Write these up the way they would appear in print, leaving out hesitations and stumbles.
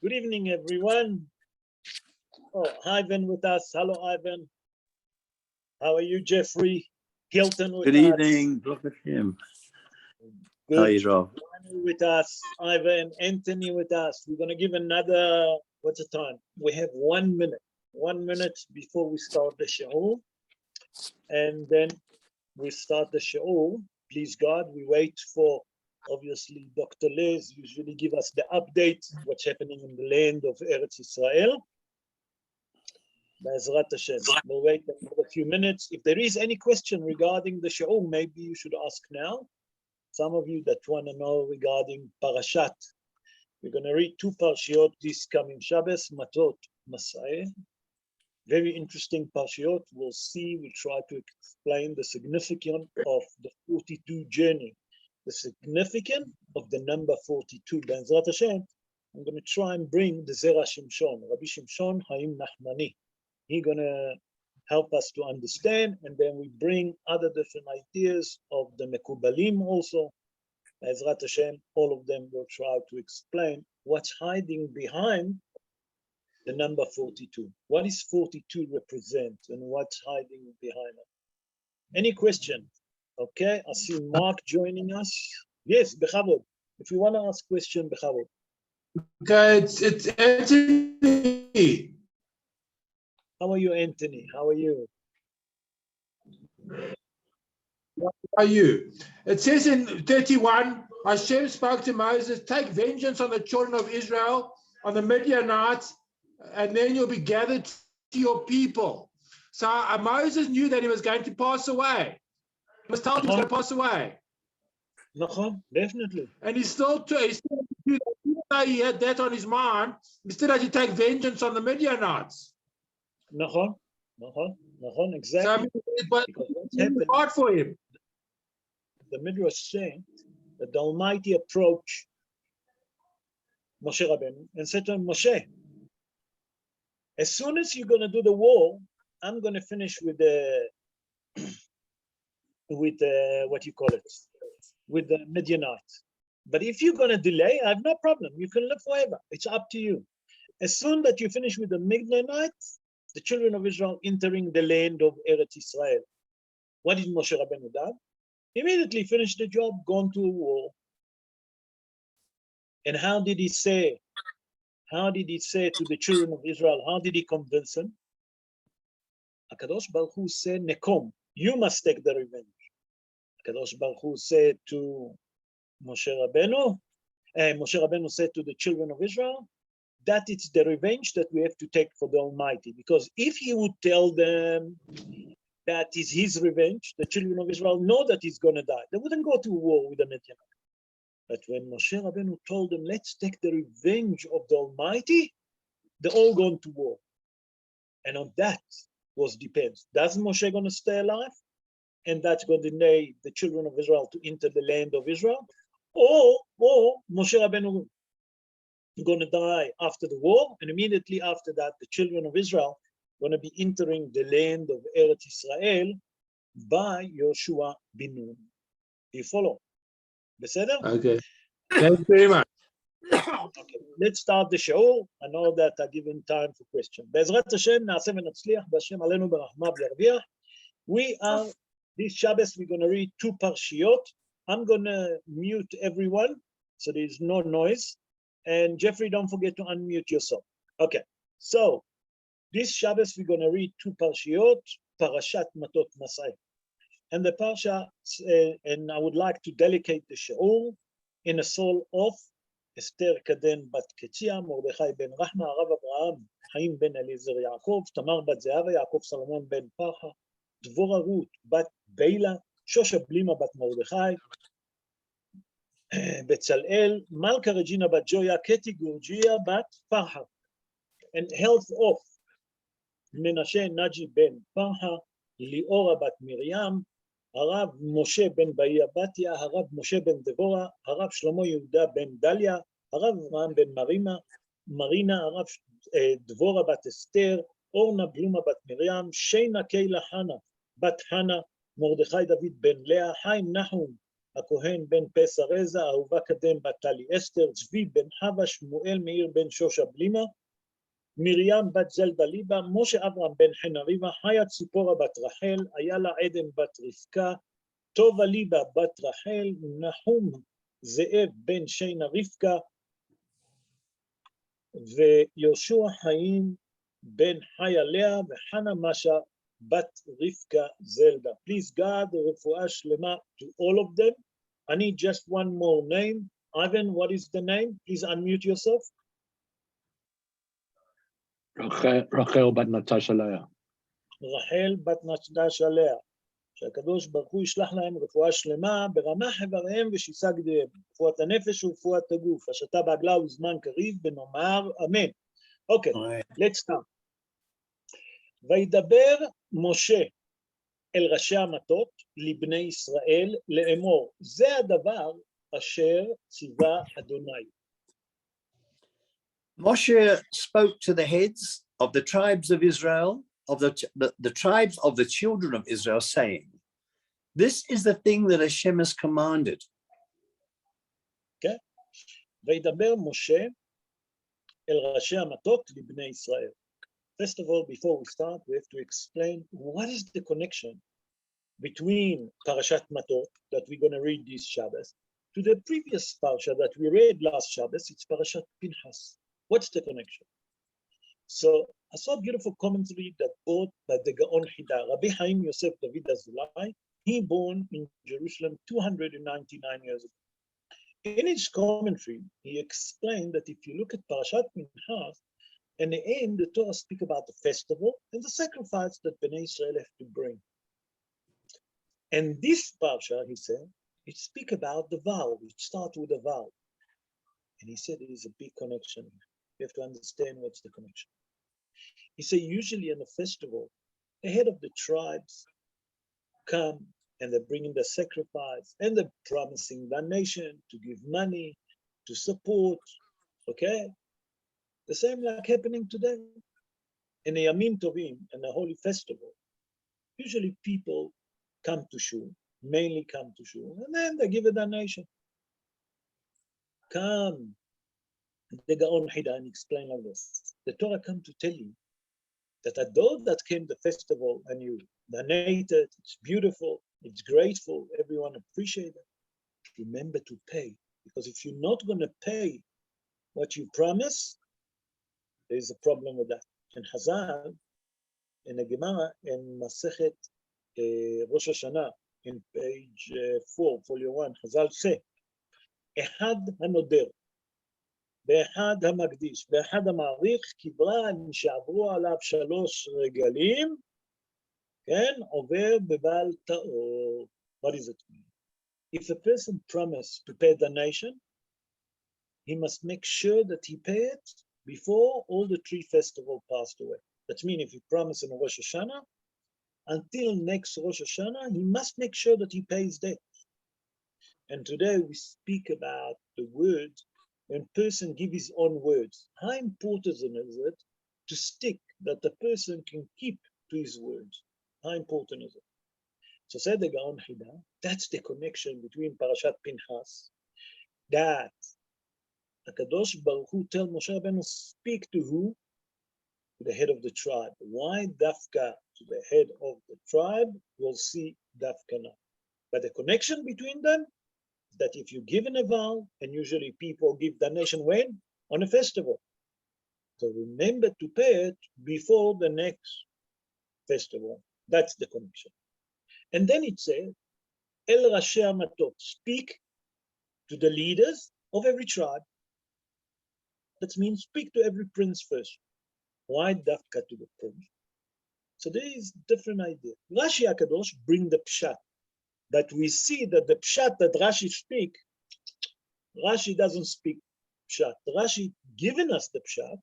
Good evening, everyone. Oh, Ivan with us. Hello, Ivan. How are you, Jeffrey? Hilton with us. Good evening. Baruch Hashem. How are you, Rob? With us. Ivan, Anthony with us. We're going to give another, what's the time? We have 1 minute. 1 minute before we start the show. And then we start the show. Please God, we wait for, obviously, Dr. Liz usually give us the update, what's happening in the land of Eretz Israel. Be'ezrat Hashem. We'll wait another few minutes. If there is any question regarding the show, maybe you should ask now. Some of you that want to know regarding Parashat. We're going to read 2 Parashiot this coming Shabbos, Matot, Masei. Very interesting Parashiot. We'll see, we'll try to explain the significance of the 42 journey. The significance of the number 42. Be'ezrat Hashem, I'm going to try and bring the Zera Shimshon, Rabbi Shimshon Haim Nachmani. He's going to help us to understand, and then we bring other different ideas of the Mekubalim also. Be'ezrat Hashem, all of them will try to explain what's hiding behind the number 42. What is 42 represent, and what's hiding behind it? Any question? Okay, I see Mark joining us. Yes, Bechavod. If you want to ask question, Bechavod. Okay, it's Anthony. How are you, Anthony? How are you? How are you? It says in 31, Hashem spoke to Moses, take vengeance on the children of Israel, on the Midianites, and then you'll be gathered to your people. So Moses knew that he was going to pass away. He was told he was going to pass away. Definitely. And he still even though he had that on his mind, he still had to take vengeance on the Midianites. Exactly. So, but it's hard for him. The Midrash saying that the Almighty approached Moshe Rabbeinu and said to him, Moshe, as soon as you're going to do the war, I'm going to finish with the what you call it, with the Midianites. But if you're going to delay, I have no problem. You can live forever. It's up to you. As soon that you finish with the Midianites, the children of Israel entering the land of Eretz Israel. What did Moshe Rabbeinu do? Immediately finished the job, gone to a war. And how did he say? How did he say to the children of Israel? How did he convince them? HaKadosh Baruch Hu said, Nekom, you must take the revenge. HaKadosh Baruch Hu said to Moshe Rabbeinu said to the children of Israel, that it's the revenge that we have to take for the Almighty. Because if he would tell them that is his revenge, the children of Israel know that he's going to die. They wouldn't go to war with the Midianites. But when Moshe Rabbeinu told them, let's take the revenge of the Almighty, they all gone to war. And on that was depends. Does Moshe going to stay alive? And that's going to deny the children of Israel to enter the land of Israel? Or Moshe Rabbeinu going to die after the war, and immediately after that, the children of Israel going to be entering the land of Eretz Israel by Yoshua bin Nun. Do you follow? Beseder? Okay. Thank you very much. Okay, let's start the show. I know that I've given time for questions. Be'ezrat Hashem, na'aseh v'natzliach, b'Hashem aleinu b'rachma v'yarviach. We are, this Shabbos, we're going to read 2 Parashiot. I'm going to mute everyone, so there's no noise. And Jeffrey, don't forget to unmute yourself. Okay, so this Shabbos, we're going to read 2 Parashiot, Parashat Matot Masei. And the Parsha, and I would like to dedicate the She'ur in the soul of Esther Kaden Bat Ketia, Mordechai ben Rahma, Rav Abraham, Chaim ben Eliezer Yaakov, Tamar Bat Zehava, Yaakov Salomon ben Parcha, Dvorah Ruth Bat Beila, Shosha Blima Bat Mordechai, Betzalel, Malka Regina Bat Joya, Keti Gurgia Bat Parha, and health of Menashe Naji ben Parha, Liora Bat Miriam, הרב משה בן באיה בתיה, הרב משה בן דבורה, הרב שלמה יהודה בן דליה, הרב אברהם בן מרינה, הרב דבורה בת אסתר, אורנה בלומה בת מרים, שיינה קיילה חנה בת חנה, מרדכי דוד בן לאה, חיים נחום הכהן בן פס ארזה, אהובה קדם בת טלי אסתר, צבי בן חווה, שמואל מאיר בן שושה בלימה, מרים בת זלדה ליבה, משה אברהם בן חנריבה, חיה ציפורה בת רחל, איילה עדן בת רבקה, טובה ליבה בת רחל, נחום זאב בן שינה רבקה, ויהושע חיים בן חיה לאה, וחנה משה בת רבקה זלדה. Please God, רפואה שלמה to all of them. I need just one more name. Ivan, what is the name? Please unmute yourself. רחל בת נטשה לאה. רחל בת נטשה לאה. שהקדוש ברוך הוא ישלח להם רפואה שלמה ברמ"ח איבריהם ושיסה גדיהם, רפואת הנפש ורפואת הגוף, השתה בעגלה וזמן קריב, ונאמר אמן. אוקיי, let's start. וידבר משה אל ראשי המטות לבני ישראל לאמור, זה הדבר אשר ציווה אדוני. Moshe spoke to the heads of the tribes of Israel, of the tribes of the children of Israel, saying, this is the thing that Hashem has commanded. Okay. וידבר משה אל ראשי המטות לבני ישראל. First of all, before we start, we have to explain what is the connection between Parashat Matot that we're going to read this Shabbos to the previous Parasha that we read last Shabbos. It's Parashat Pinchas. What's the connection? So I saw a beautiful commentary that brought by the Gaon Hida, Rabbi Chaim Yosef David Azulai. He born in Jerusalem 299 years ago. In his commentary, he explained that if you look at Parashat Pinchas, in the end, the Torah speak about the festival and the sacrifice that Bnei Israel have to bring. And this Parasha, he said, it speak about the vow. It starts with a vow. And he said there is a big connection. You have to understand what's the connection. He said usually in a festival, the head of the tribes come and they're bringing the sacrifice and they're promising the nation to give money, to support, okay? The same like happening today. In the Yamim Tovim and the Holy Festival, usually people come to Shul, mainly come to Shul, and then they give a donation. Come, the Gaon Hida, and explain like this. The Torah come to tell you that although that came the festival and you donated, it's beautiful, it's grateful, everyone appreciate it, remember to pay. Because if you're not going to pay what you promise, there's a problem with that. And Chazal, in the Gemara, in Masechet Rosh Hashanah, in page 4, folio 1, Chazal say, אחד הנודר, באחד המקדיש, באחד המעריך, כברן שעברו עליו 3 רגלים, כן, עובר בבעל טהור. What does it mean? If a person promised to pay the donation, he must make sure that he pay it before all the 3 festivals passed away. That means if he promised in Rosh Hashanah, until next Rosh Hashanah, he must make sure that he pays that. And today we speak about the word, when a person gives his own words. How important is it to stick that the person can keep to his words? How important is it? So said the Gaon Hida, that's the connection between Parashat Pinchas, that HaKadosh Baruch Hu tell Moshe Rabbeinu, speak to who? To the head of the tribe. Why Dafka to the head of the tribe? We'll see Dafka now. But the connection between them is that if you give a vow, and usually people give donation when? On a festival. So remember to pay it before the next festival. That's the connection. And then it says, El Rashi Matot, speak to the leaders of every tribe. That means speak to every prince first. Why Dafka to the prince? So there is different idea. Rashi HaKadosh bring the pshat, but we see that the pshat that Rashi speak, Rashi doesn't speak pshat. Rashi given us the pshat,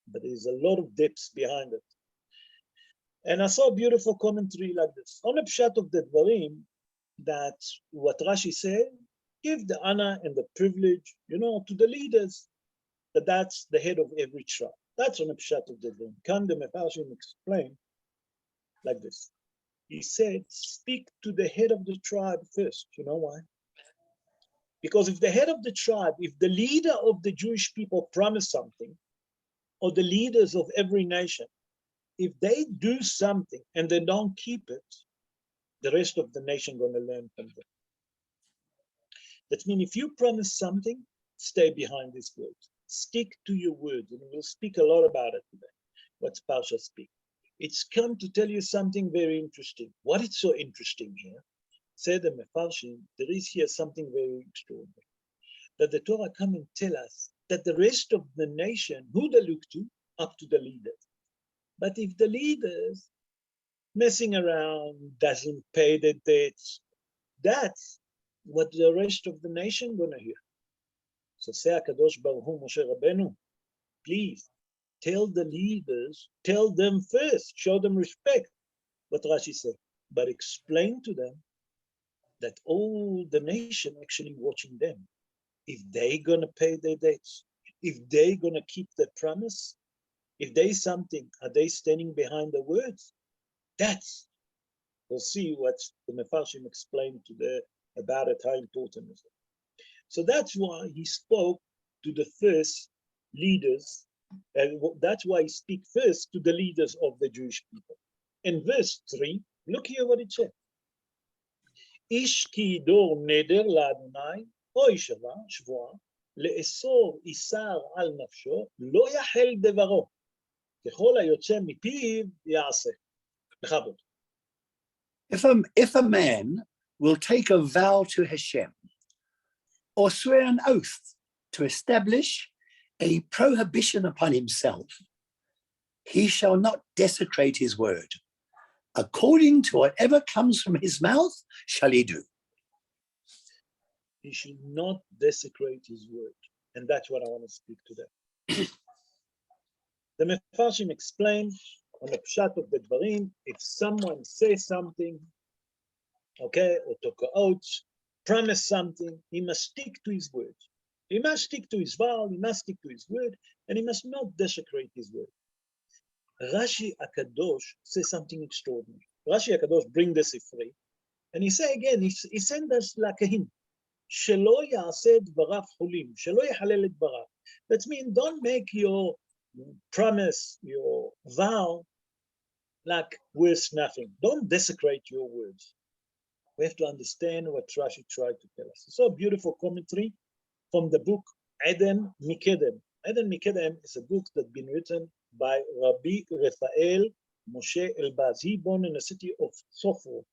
but there is a lot of depths behind it. And I saw a beautiful commentary like this. On the pshat of the Dvarim, that what Rashi said, give the honor and the privilege, to the leaders, that that's the head of every tribe. That's on the pshat of the Dvarim. Can the Mefarshim explain like this? He said, speak to the head of the tribe first. You know why? Because if the head of the tribe, if the leader of the Jewish people promised something, or the leaders of every nation, if they do something and they don't keep it, the rest of the nation going to learn from them. That means if you promise something, stay behind this word. Stick to your word. And we'll speak a lot about it today. What's Parashat speak? It's come to tell you something very interesting. What is so interesting here? Said the Mefarshim, there is here something very extraordinary. That the Torah come and tell us that the rest of the nation, who they look to? Up to the leaders. But if the leaders messing around, doesn't pay the debts, that's what the rest of the nation gonna hear. So say HaKadosh Baruch Hu Moshe Rabbeinu, please tell the leaders, tell them first, show them respect, what Rashi said, but explain to them that all the nation actually watching them. If they gonna pay their debts, if they gonna keep their promise, if they something, are they standing behind the words? That's, we'll see what the Mefarshim explained about it, how important is it. So that's why he spoke to the first leaders, and that's why he speak first to the leaders of the Jewish people. In verse 3, look here what it says. Ish ki dor neder la'Adonai, o ishava shvoa, le'esor isar al nafsho, lo yachel devaro, kechol hayotze mipiv ya'aseh. Bechabod. If a man will take a vow to Hashem or swear an oath to establish a prohibition upon himself, he shall not desecrate his word. According to whatever comes from his mouth, shall he do. He should not desecrate his word. And that's what I want to speak today. The Mefarshim explain on the Pshat of the Dvarim, if someone says something, okay, or took an oath, promise something, he must stick to his word. He must stick to his vow, he must stick to his word, and he must not desecrate his word. Rashi HaKadosh says something extraordinary. Rashi HaKadosh bring the Sifrei, and he say again, he send us like a hint. Shelo ya'aseh dvarav chulim, shelo yechalel et dvarav. That means don't make your promise, your vow, like worth nothing. Don't desecrate your words. We have to understand what Rashi tried to tell us. It's a beautiful commentary from the book Eden Mikedem. Eden Mikedem is a book that's been written by Rabbi Raphael Moshe Elbaz. He born in the city of Sofo.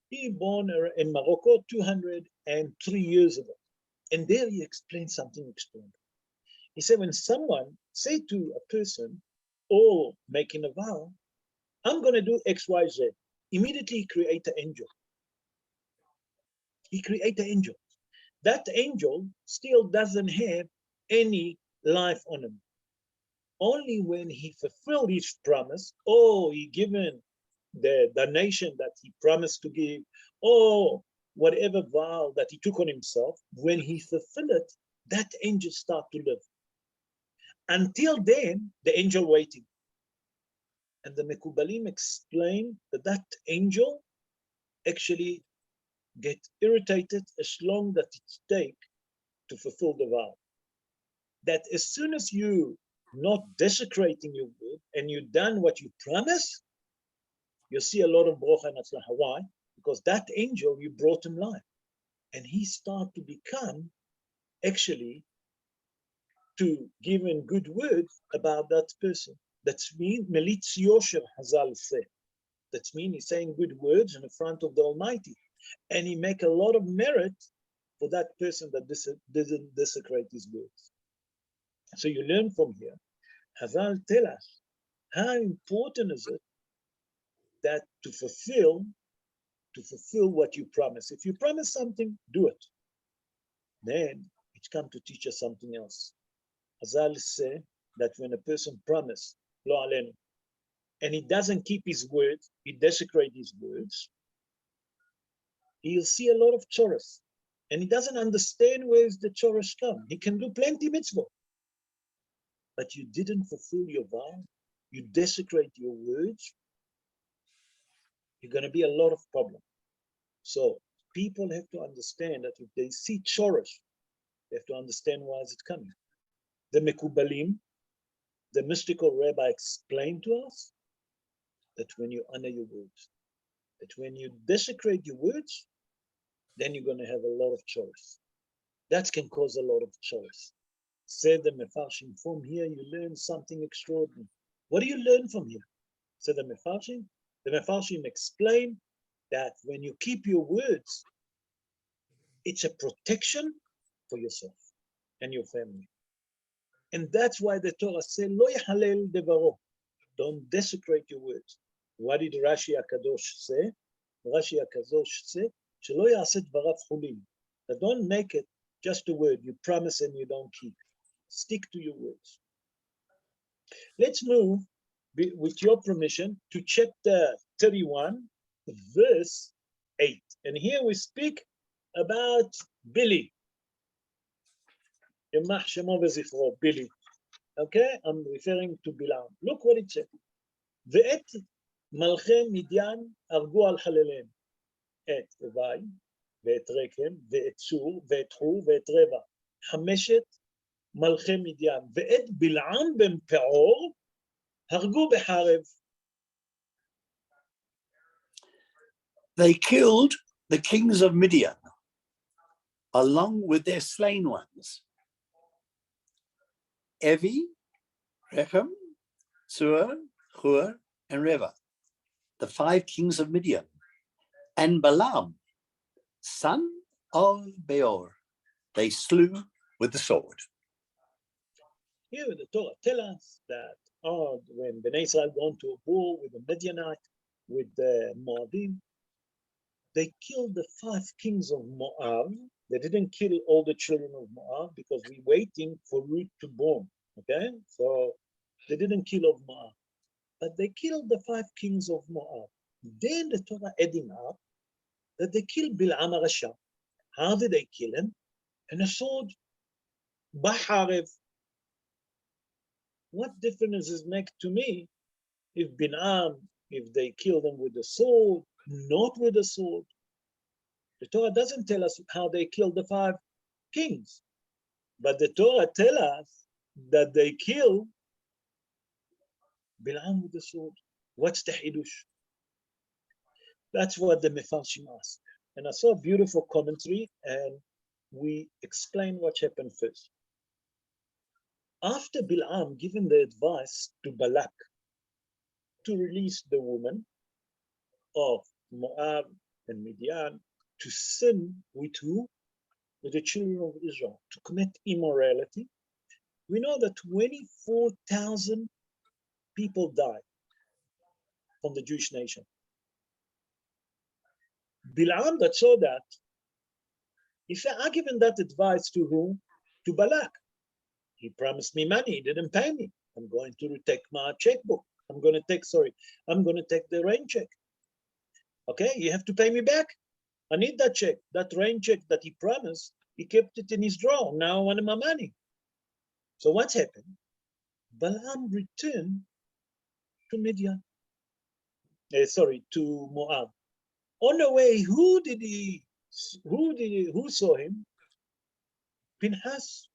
He born in Morocco 203 years ago. And there he explained something extraordinary. He said, when someone say to a person, or making a vow, I'm going to do X, Y, Z, immediately create an angel. He create an angel. That angel still doesn't have any life on him. Only when he fulfilled his promise, or he given the nation that he promised to give, or whatever vow that he took on himself, when he fulfilled it, that angel start to live. Until then, the angel waiting. And the Mekubalim explain that that angel actually get irritated as long as it takes to fulfill the vow. That as soon as you not desecrating your word and you done what you promised, you see a lot of brocha and atzlacha. Why? Because that angel, you brought him life. And he start to become, actually, to give in good words about that person. That's mean, melitz yosher Hazal say. That's mean he's saying good words in the front of the Almighty. And he make a lot of merit for that person that doesn't desecrate his words. So you learn from here, Hazal tell us, how important is it that to fulfill what you promise. If you promise something, do it. Then it comes to teach us something else. Hazal say that when a person promise, lo alenu, and he doesn't keep his word, he desecrates his words, he'll see a lot of chorus. And he doesn't understand where the chorus come. He can do plenty mitzvah. But you didn't fulfill your vow, you desecrate your words, you're going to be a lot of problem. So people have to understand that if they see chorus, they have to understand why is it coming. The Mekubalim, the mystical rabbi, explained to us that when you honor your words, that when you desecrate your words, then you're going to have a lot of choice. That can cause a lot of choice. Said the Mefarshim, from here you learn something extraordinary. What do you learn from here? Said the Mefarshim. The Mefarshim explain that when you keep your words, it's a protection for yourself and your family. And that's why the Torah says, Lo yahalel devaro. Don't desecrate your words. What did Rashi HaKadosh say? Rashi HaKadosh say, Shelo ya'aseh dvarav chulin. That don't make it just a word. You promise and you don't keep. Stick to your words. Let's move, with your permission, to chapter 31, verse 8. And here we speak about Billy. Yemach shemo v'zichro, Billy. Okay, I'm referring to Bilam. Look what it said. ואת מלכי מדיין הרגו על חלליהם. את רבי, ואת רקם, ואת צור, ואת חור, ואת רבע. חמשת מלכי מדיין. ואת בלעם בן פעור הרגו בחרב. They killed the kings of Midian along with their slain ones. Evi, Rechem, Sur, Hur, and Reva, the 5 kings of Midian, and Balaam, son of Beor, they slew with the sword. Here the Torah tells us that when Bnei Israel gone to a war with the Midianite, with the Moabim, they killed the 5 kings of Moab. They didn't kill all the children of Moab because we're waiting for Ruth to born. Okay, so they didn't kill of Moab, but they killed the 5 kings of Moab. Then the Torah adding up that they killed Bil'am HaRasha. How did they kill him? And a sword, Baharev. What difference does it make to me if Bil'am, if they kill them with a sword, not with a sword? The Torah doesn't tell us how they killed the 5 kings, but the Torah tells us that they killed Bil'am with the sword. What's the Hidush? That's what the Mefarshim asked. And I saw a beautiful commentary, and we explain what happened first. After Bil'am given the advice to Balak to release the woman of Moab and Midian to sin with who? With the children of Israel, to commit immorality, we know that 24,000 people died from the Jewish nation. Bil'am that saw that, he said, I given that advice to whom? To Balak. He promised me money, he didn't pay me. I'm going to take my checkbook. I'm going to take the rain check. Okay, you have to pay me back. I need that check, that rain check that he promised. He kept it in his drawer. Now I want my money. So what happened? Balaam returned to Midian. To Moab. On the way, who saw him? Pinhas.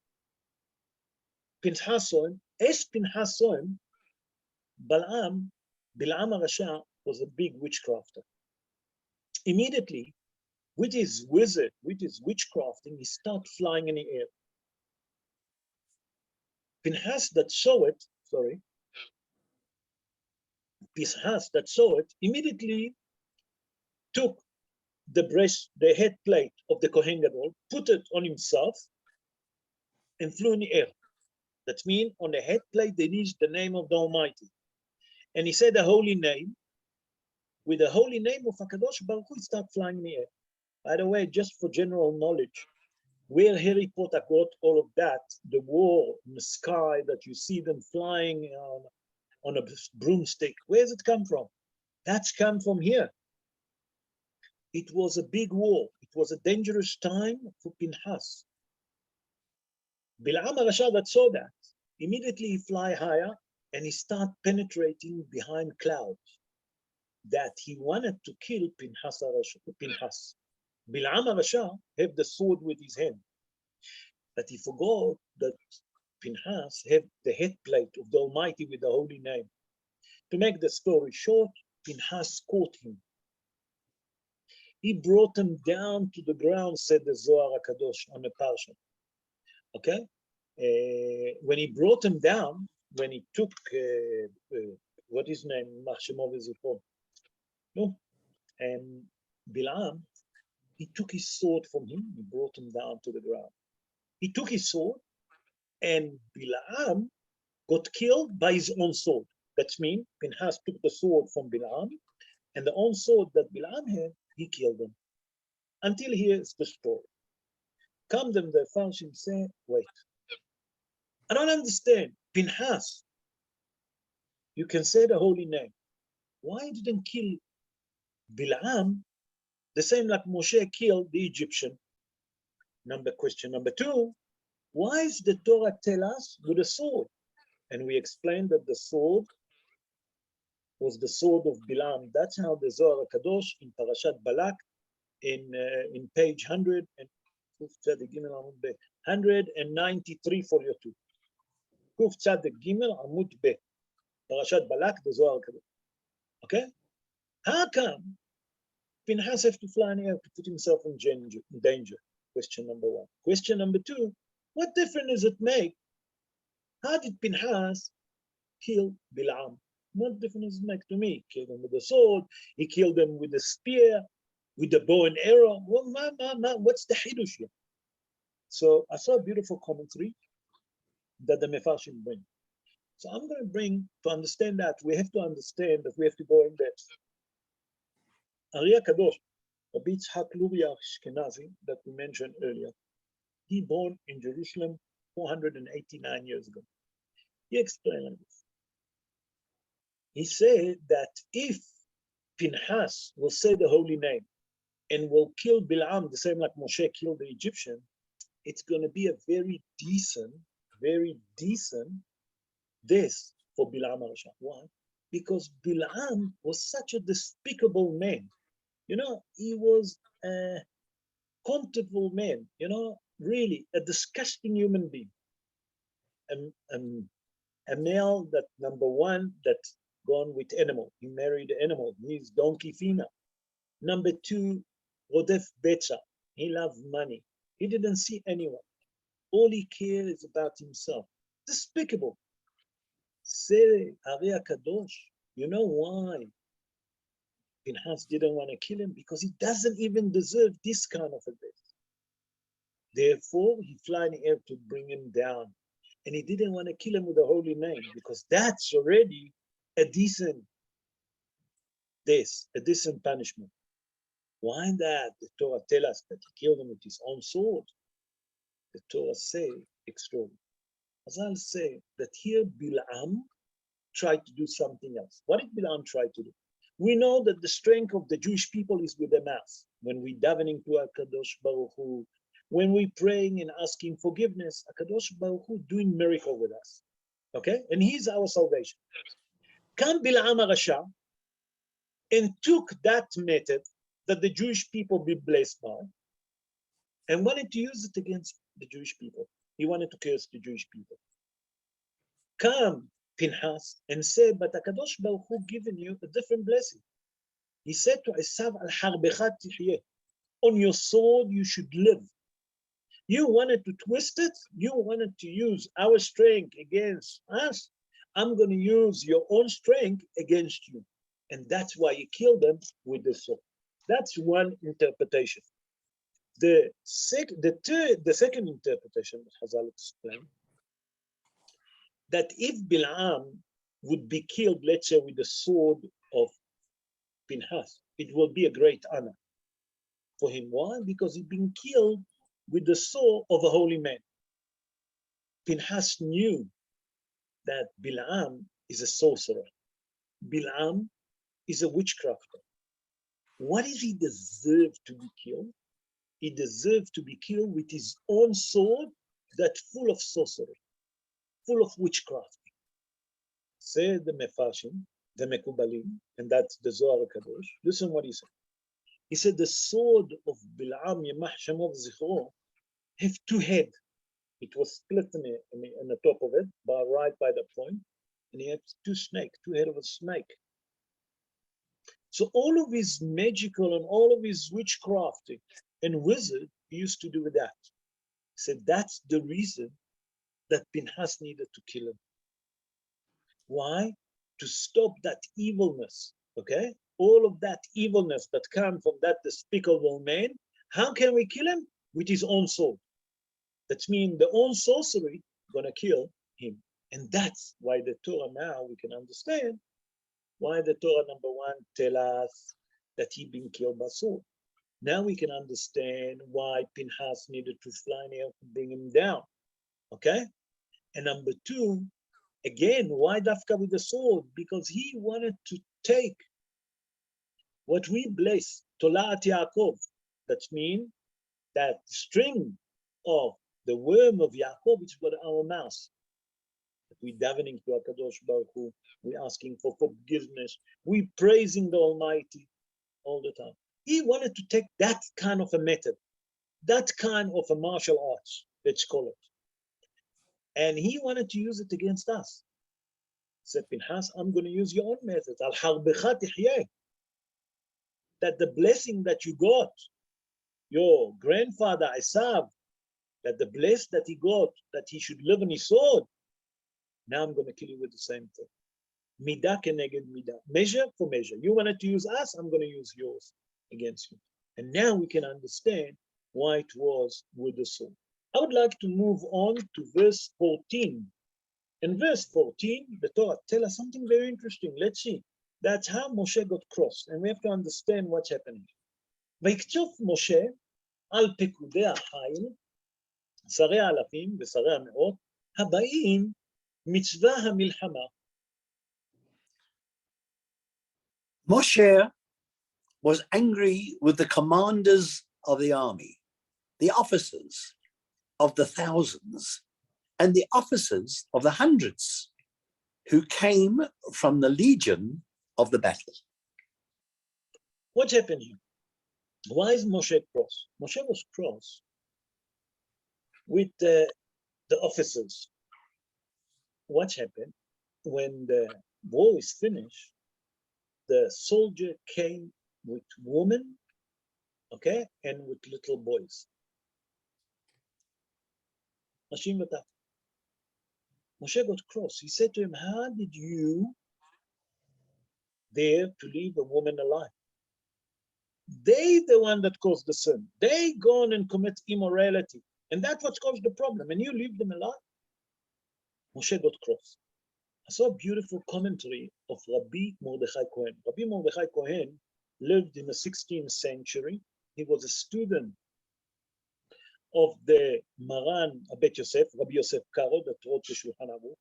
Pinhas saw him. As Pinhas saw him, Bil'am HaRasha was a big witchcrafter. Immediately, with his wizard, with his witchcrafting, he started flying in the air. Pinhas that saw it, immediately took the head plate of the Kohen Gadol, put it on himself, and flew in the air. That means on the head plate there is the name of the Almighty. And he said the holy name. With the holy name of HaKadosh Baruch Hu, he started flying in the air. By the way, just for general knowledge, where Harry Potter got all of that, the war in the sky that you see them flying on a broomstick, where's it come from? That's come from here. It was a big war. It was a dangerous time for Pinhas. Bil'am HaRasha that saw that, immediately he fly higher and he start penetrating behind clouds. That he wanted to kill Pinhas. Bilam HaRasha have the sword with his hand, but he forgot that Pinchas have the head plate of the Almighty with the holy name. To make the story short, Pinchas caught him. He brought him down to the ground, said the Zohar HaKadosh on the Parashat. Okay? When he brought him down, when he took, what is his name? No. And Bilam, he took his sword from him, he brought him down to the ground. He took his sword, and Bilam got killed by his own sword. That means Pinchas took the sword from Bilam, and the own sword that Bilam had, he killed him. Until here's the story. Come them the Farshim say, wait. I don't understand. Pinchas, you can say the holy name. Why didn't kill Bilam the same like Moshe killed the Egyptian? Question number two, why is the Torah tell us with a sword? And we explained that the sword was the sword of Bilam. That's how the Zohar HaKadosh in Parashat Balak in page 193 for your two. Kuf Tzaddik Gimel Amud Be. Parashat Balak, the Zohar HaKadosh. Okay? How come Pinchas have to fly in the air to put himself in danger? Question number one. Question number two, what difference does it make? How did Pinchas kill Bilam? What difference does it make to me? He killed him with the sword, he killed him with the spear, with the bow and arrow. Well, what's the hidush here? So I saw a beautiful commentary that the Mefarshim bring. So I'm going to bring, to understand that, we have to understand that we have to go in depth. Ari HaKadosh, Rabbi Yitzhak Luria Ashkenazi, that we mentioned earlier, he born in Jerusalem 489 years ago. He explained like this. He said that if Pinchas will say the holy name and will kill Bilam the same like Moshe killed the Egyptian, it's going to be a very decent death for Bilam HaRasha. Why? Because Bilam was such a despicable man. You know, he was a contemptible man, you know, really a disgusting human being. A male that, number one, that gone with animal. He married an animal. He's donkey female. Number two, Rodef Betcha. He loved money. He didn't see anyone. All he cared is about himself. Despicable. Say, Ari HaKadosh, you know why Pinchas didn't want to kill him? Because he doesn't even deserve this kind of a death. Therefore, he flew in the air to bring him down. And he didn't want to kill him with a holy name, because that's already a decent death, a decent punishment. Why that? The Torah tells us that he killed him with his own sword. The Torah say extraordinary. Azal say that here Bilam tried to do something else. What did Bilam try to do? We know that the strength of the Jewish people is with the mouth. When we davening to HaKadosh Baruch Hu, when we praying and asking forgiveness, HaKadosh Baruch Hu doing miracle with us. Okay? And he's our salvation. Come Bilam HaRasha and took that method that the Jewish people be blessed by and wanted to use it against the Jewish people. He wanted to curse the Jewish people. Come Pinchas and said, but HaKadosh Baruch Hu given you a different blessing. He said to Esav, al harbecha tihyeh, on your sword you should live. You wanted to twist it, you wanted to use our strength against us. I'm going to use your own strength against you. And that's why he killed them with the sword. That's one interpretation. The second interpretation, Hazal explained, that if Bilam would be killed, let's say, with the sword of Pinchas, it will be a great honor for him. Why? Because he's been killed with the sword of a holy man. Pinchas knew that Bilam is a sorcerer. Bilam is a witchcrafter. What if he deserved to be killed? He deserved to be killed with his own sword that's full of sorcery, full of witchcraft. Say the Mefarshim, the Mekubalim, and that's the Zohar HaKadosh. Listen what he said. He said the sword of Bil'am Yemach Shemov Zichro have two heads. It was split in the top of it, right by the point, and he had two heads of a snake. So all of his magical and all of his witchcrafting and wizard he used to do with that. He said that's the reason that Pinchas needed to kill him. Why? To stop that evilness, okay? All of that evilness that comes from that despicable man. How can we kill him? With his own sword. That means the own sorcery gonna kill him. And that's why the Torah now, we can understand why the Torah number 1 tell us that he been killed by sword. Now we can understand why Pinchas needed to fly near to bring him down, okay? And number 2, again, why Dafka with the sword? Because he wanted to take what we bless, Tolat Yaakov, that means that string of the worm of Yaakov, which got our mouth. We davening to HaKadosh Baruch Hu, we asking for forgiveness, we praising the Almighty all the time. He wanted to take that kind of a method, that kind of a martial arts, let's call it. And he wanted to use it against us. He said, Pinchas, I'm going to use your own method. Al harbecha tihyeh. That the blessing that you got, your grandfather Esav, that the bless that he got, that he should live on his sword, now I'm going to kill you with the same thing. Midah keneged midah. Measure for measure. You wanted to use us, I'm going to use yours against you. And now we can understand why it was with the sword. I would like to move on to verse 14. In verse 14, the Torah tells us something very interesting. Let's see. That's how Moshe got crossed. And we have to understand what's happening. ויקצוף משה על פקודי החיל, שרי האלפים ושרי המאות, הבאים מצווה המלחמה. Moshe was angry with the commanders of the army, the officers of the thousands, and the officers of the hundreds who came from the legion of the battle. What's happened here? Why is Moshe cross? Moshe was cross with the officers. What happened? When the war is finished, the soldier came with women, okay, and with little boys. Moshe got cross. He said to him, how did you dare to leave a woman alive? They the one that caused the sin. They gone and commit immorality. And that's what caused the problem. And you leave them alive? Moshe got cross. I saw a beautiful commentary of Rabbi Mordechai Cohen. Rabbi Mordechai Cohen lived in the 16th century. He was a student of the Maran Abet Yosef, Rabbi Yosef Karo, that wrote the Shulchan Aruch.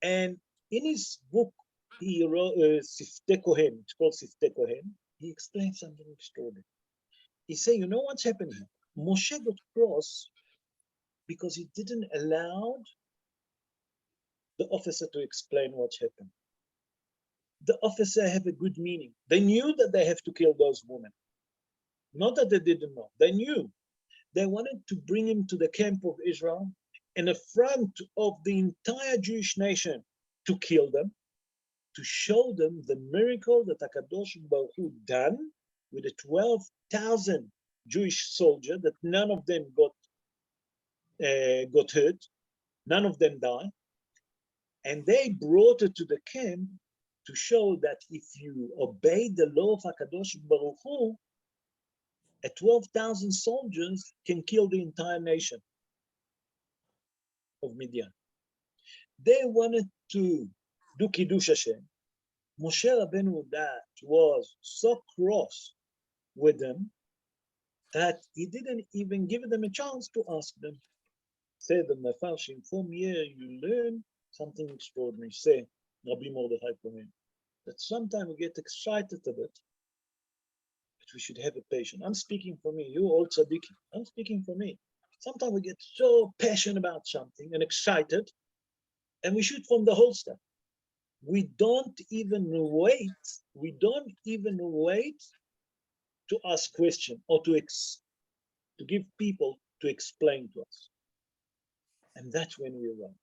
And in his book, he wrote Siftei Kohen, it's called Siftei Kohen. He explained something extraordinary. He said, you know what's happening? Moshe got cross because he didn't allow the officer to explain what's happened. The officer have a good meaning. They knew that they have to kill those women. Not that they didn't know. They knew. They wanted to bring him to the camp of Israel in the front of the entire Jewish nation to kill them, to show them the miracle that HaKadosh Baruch Hu done with the 12,000 Jewish soldiers, that none of them got hurt, none of them died. And they brought it to the camp to show that if you obey the law of HaKadosh Baruch Hu, 12,000 soldiers can kill the entire nation of Midian. They wanted to do Kiddush Hashem. Moshe Rabbeinu that was so cross with them that he didn't even give them a chance to ask them. Say the Mefarshim, from here you learn something extraordinary. Say, Rabbi Mordechai Cohen, that sometimes we get excited a bit, but we should have a patience. I'm speaking for me, you all tzaddikim, I'm speaking for me. Sometimes we get so passionate about something and excited, and we shoot from the holster. We don't even wait to ask questions or to give people to explain to us. And that's when we run.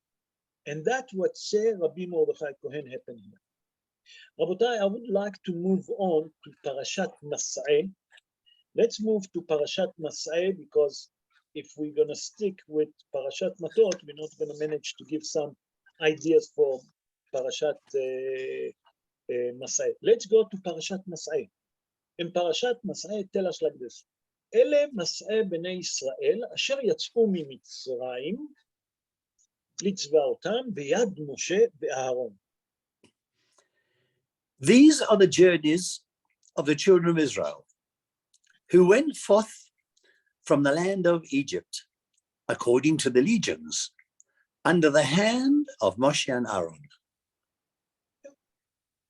And that's what say Rabbi Mordechai Cohen happened here. Rabotai, I would like to move on to Parashat Masei. Let's move to Parashat Masei, because if we're going to stick with Parashat Matot, we're not going to manage to give some ideas for Parashat Masei. Let's go to Parashat Masei. In Parashat Masei, tell us like this. אלה מסעי בני ישראל אשר יצאו ממצרים לצבא אותם ביד משה ואהרון. These are the journeys of the children of Israel, who went forth from the land of Egypt, according to the legions, under the hand of Moshe and Aaron.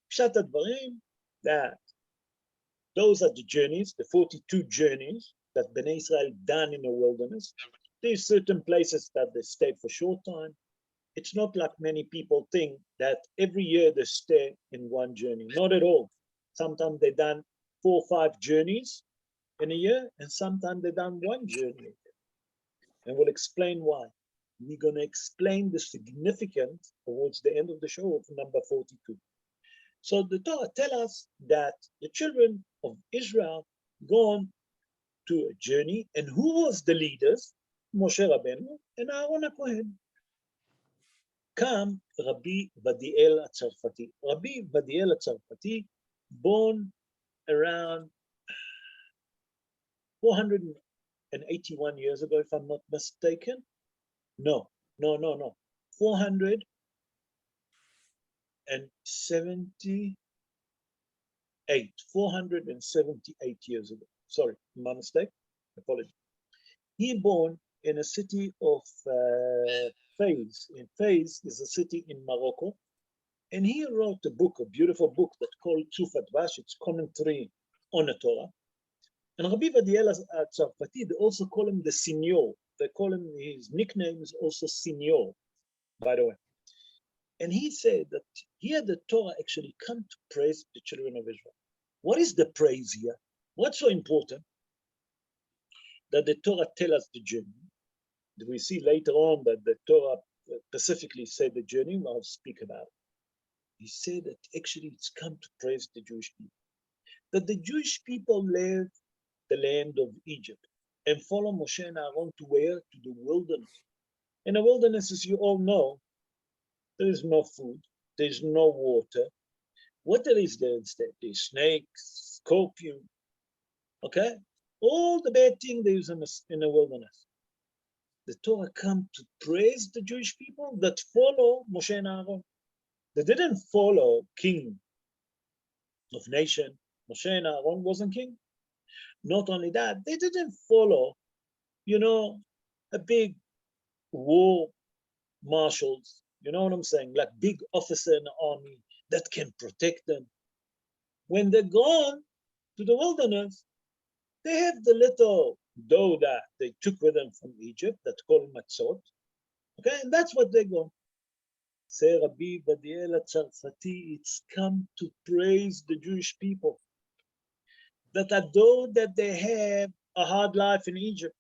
פשט הדברים, that those are the journeys, the 42 journeys that Bnei Israel done in the wilderness. There's certain places that they stayed for short time. It's not like many people think that every year they stay in one journey. Not at all. Sometimes they done 4 or 5 journeys in a year, and sometimes they done 1 journey. And we'll explain why. We're going to explain the significance towards the end of the show of number 42. So the Torah tells us that the children of Israel gone to a journey, and who was the leaders? Moshe Rabbeinu and Aaron HaKohen. Come Rabbi Vadiel HaTzarfati. Rabbi Vadiel HaTzarfati, born around 481 years ago, if I'm not mistaken. No. 478 years ago. Sorry, my mistake. Apologies. He born in a city of Fez. In Fez is a city in Morocco. And he wrote a book, a beautiful book that's called Tzufat Vash. It's commentary on the Torah. And Rabbi Vadiel HaTzarfati, they also call him the Signor. They call him, his nickname is also Signor, by the way. And he said that here the Torah actually come to praise the children of Israel. What is the praise here? What's so important? That the Torah tells us the journey. We see later on that the Torah specifically said the journey. I'll speak about it. He said that actually it's come to praise the Jewish people. That the Jewish people left the land of Egypt and follow Moshe and Aaron to where? To the wilderness. In the wilderness, as you all know, there is no food, there's no water. What there is there instead? There's snakes, scorpion, okay? All the bad things there is in the wilderness. The Torah come to praise the Jewish people that follow Moshe and Aaron. They didn't follow king of nation. Moshe and Aaron wasn't king. Not only that, they didn't follow, a big war marshals, you know what I'm saying? Like big officer in the army that can protect them. When they're gone to the wilderness, they have the little dough that they took with them from Egypt that's called Matot. Okay, and that's what they go. Say Rabbi Vadiel HaTzarfati, it's come to praise the Jewish people. That although that they have a hard life in Egypt,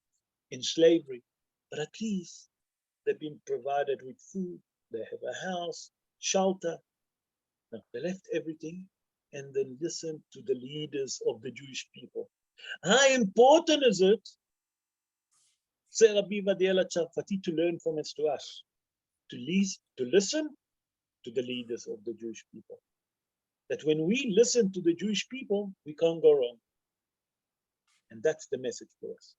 in slavery, but at least they've been provided with food, they have a house, shelter. Now, they left everything and then listened to the leaders of the Jewish people. How important is it, say Rabbi Vadiel HaTzarfati, to learn from it to us, to listen to the leaders of the Jewish people. That when we listen to the Jewish people, we can't go wrong. And that's the message for us.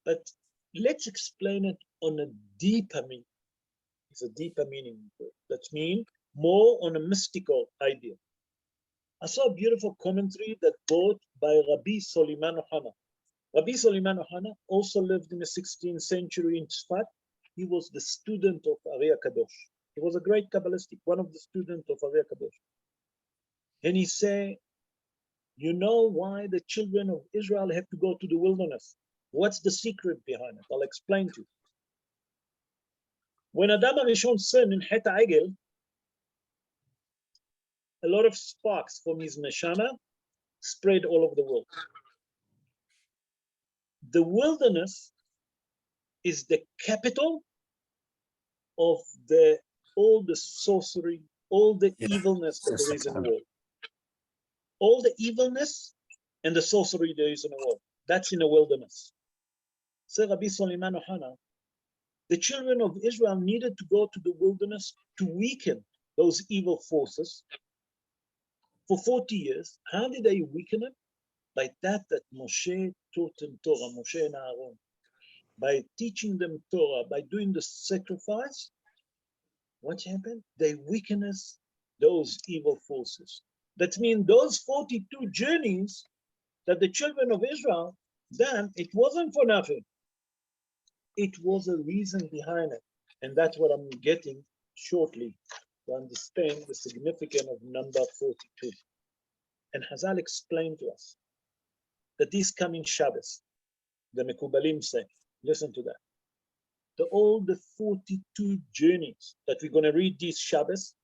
But let's explain it on a deeper meaning. It's a deeper meaning. That means more on a mystical idea. I saw a beautiful commentary that brought by Rabbi Soliman Ohana. Rabbi Soliman Ohana also lived in the 16th century in Tzfat. He was the student of Ari HaKadosh. He was a great Kabbalistic, one of the students of Ari HaKadosh. And he said, you know why the children of Israel have to go to the wilderness? What's the secret behind it? I'll explain to you. When Adam HaRishon sinned in Het HaEgel, a lot of sparks from his neshama spread all over the world. the wilderness is the capital of all the sorcery, all the evilness that there is in the world. All the evilness and the sorcery there is in the world. That's in the wilderness. So Rabbi Suleiman Ohana, the children of Israel needed to go to the wilderness to weaken those evil forces for 40 years. How did they weaken it? By that Moshe taught them Torah, Moshe and Aaron. By teaching them Torah, by doing the sacrifice, what happened? They weakened those evil forces. That means those 42 journeys that the children of Israel done, it wasn't for nothing. It was a reason behind it. And that's what I'm getting shortly to understand the significance of number 42. And Hazal explained to us that this coming Shabbos, the Mekubalim say, listen to that. All the 42 journeys that we're going to read this Shabbos,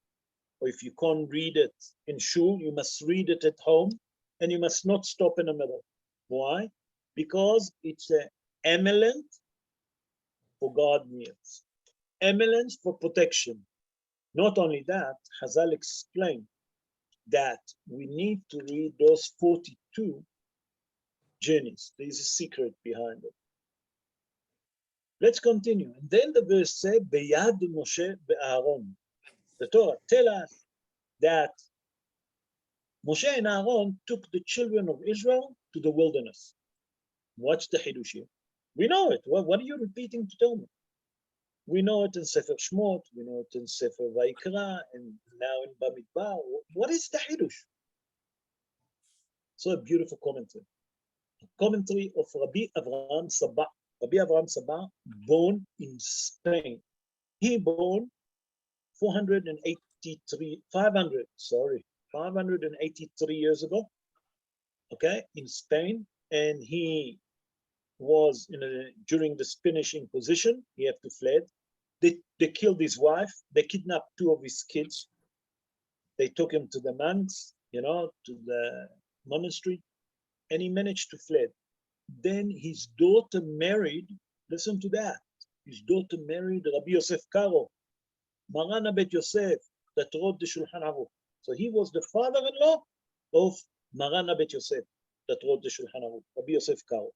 or if you can't read it in shul, you must read it at home, and you must not stop in the middle. Why? Because it's an emelant for God needs, emelant for protection. Not only that, Hazal explained that we need to read those 42 journeys. There is a secret behind it. Let's continue. And then the verse says, Beyad Moshe ve'Aaron. The Torah tell us that Moshe and Aaron took the children of Israel to the wilderness. What's the Hidush here? We know it. What are you repeating to tell me? We know it in Sefer Shmot, we know it in Sefer Vayikra, and now in Bamidbar. What is the Hidush? So a beautiful commentary. A commentary of Rabbi Avraham Sabah. Rabbi Avraham Sabah, born in Spain. He born 583 years ago, okay, in Spain, and he was during the Spanish Inquisition. He had to fled. They killed his wife. They kidnapped 2 of his kids. They took him to the monks, to the monastery, and he managed to fled. Then his daughter married. Listen to that. His daughter married Rabbi Yosef Karo, Marana Bet Yosef, that wrote the Shulchan Aruch. So he was the father-in-law of Marana Bet Yosef, that wrote the Shulchan Aruch, Rabbi Yosef Karo.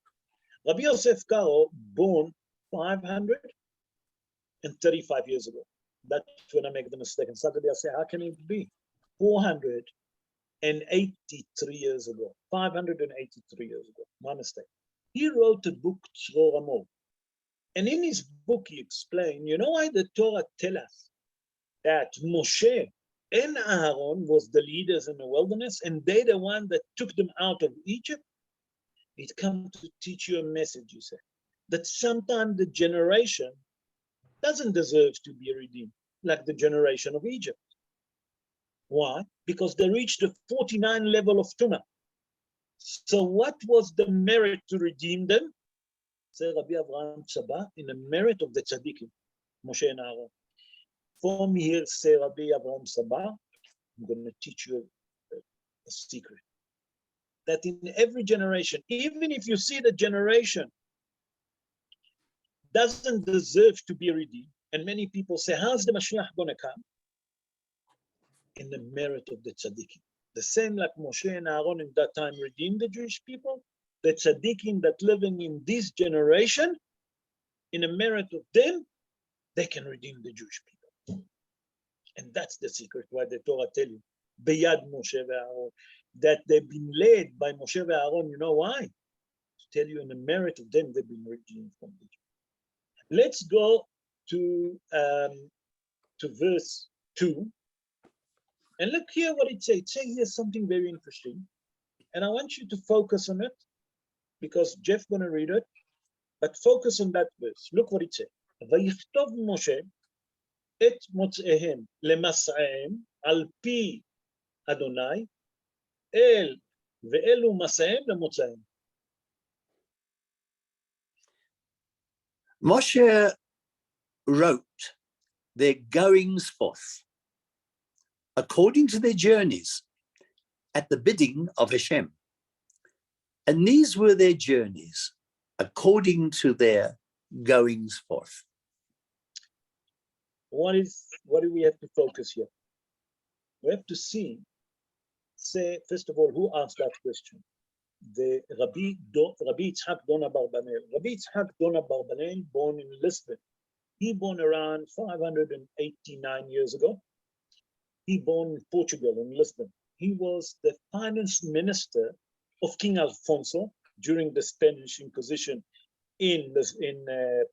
Rabbi Yosef Karo, born 535 years ago. That's when I make the mistake. And Saturday I say, how can it be? 483 years ago. 583 years ago. My mistake. He wrote a book, Tzror Amor. And in his book, he explained, you know why the Torah tells us that Moshe and Aaron was the leaders in the wilderness, and they're the one that took them out of Egypt? It comes to teach you a message, you say, that sometimes the generation doesn't deserve to be redeemed, like the generation of Egypt. Why? Because they reached the 49 level of Tumah. So what was the merit to redeem them? Say Rabbi Avraham Sabah, in the merit of the tzaddikim, Moshe and Aaron. From here, say Rabbi Avraham Sabah, I'm going to teach you a secret. That in every generation, even if you see the generation doesn't deserve to be redeemed, and many people say, how's the Mashiach going to come? In the merit of the tzaddikim. The same like Moshe and Aaron in that time redeemed the Jewish people, the tzaddikim that living in this generation, in the merit of them, they can redeem the Jewish people. And that's the secret why the Torah tell you, Beyad Moshe ve'Aaron, that they've been led by Moshe ve'Aaron. You know why? To tell you in the merit of them, they've been redeemed from Egypt. Let's go to verse 2. And look here what it says. It says here something very interesting. And I want you to focus on it, because Jeff's going to read it. But focus on that verse. Look what it says. ויכתוב משה את מוצאיהם למסעיהם על פי אדוני, אל ואלו מסעיהם למוצאיהם. Moshe wrote their goings forth according to their journeys at the bidding of Hashem. And these were their journeys according to their goings forth. What do we have to focus here? We have to say, first of all, who asked that question? The Rabbi Yitzhak Dona Barbanel. Rabbi Yitzhak Dona Barbanel, born in Lisbon. He born around 589 years ago. He born in Portugal, in Lisbon. He was the finance minister of King Alfonso during the Spanish Inquisition in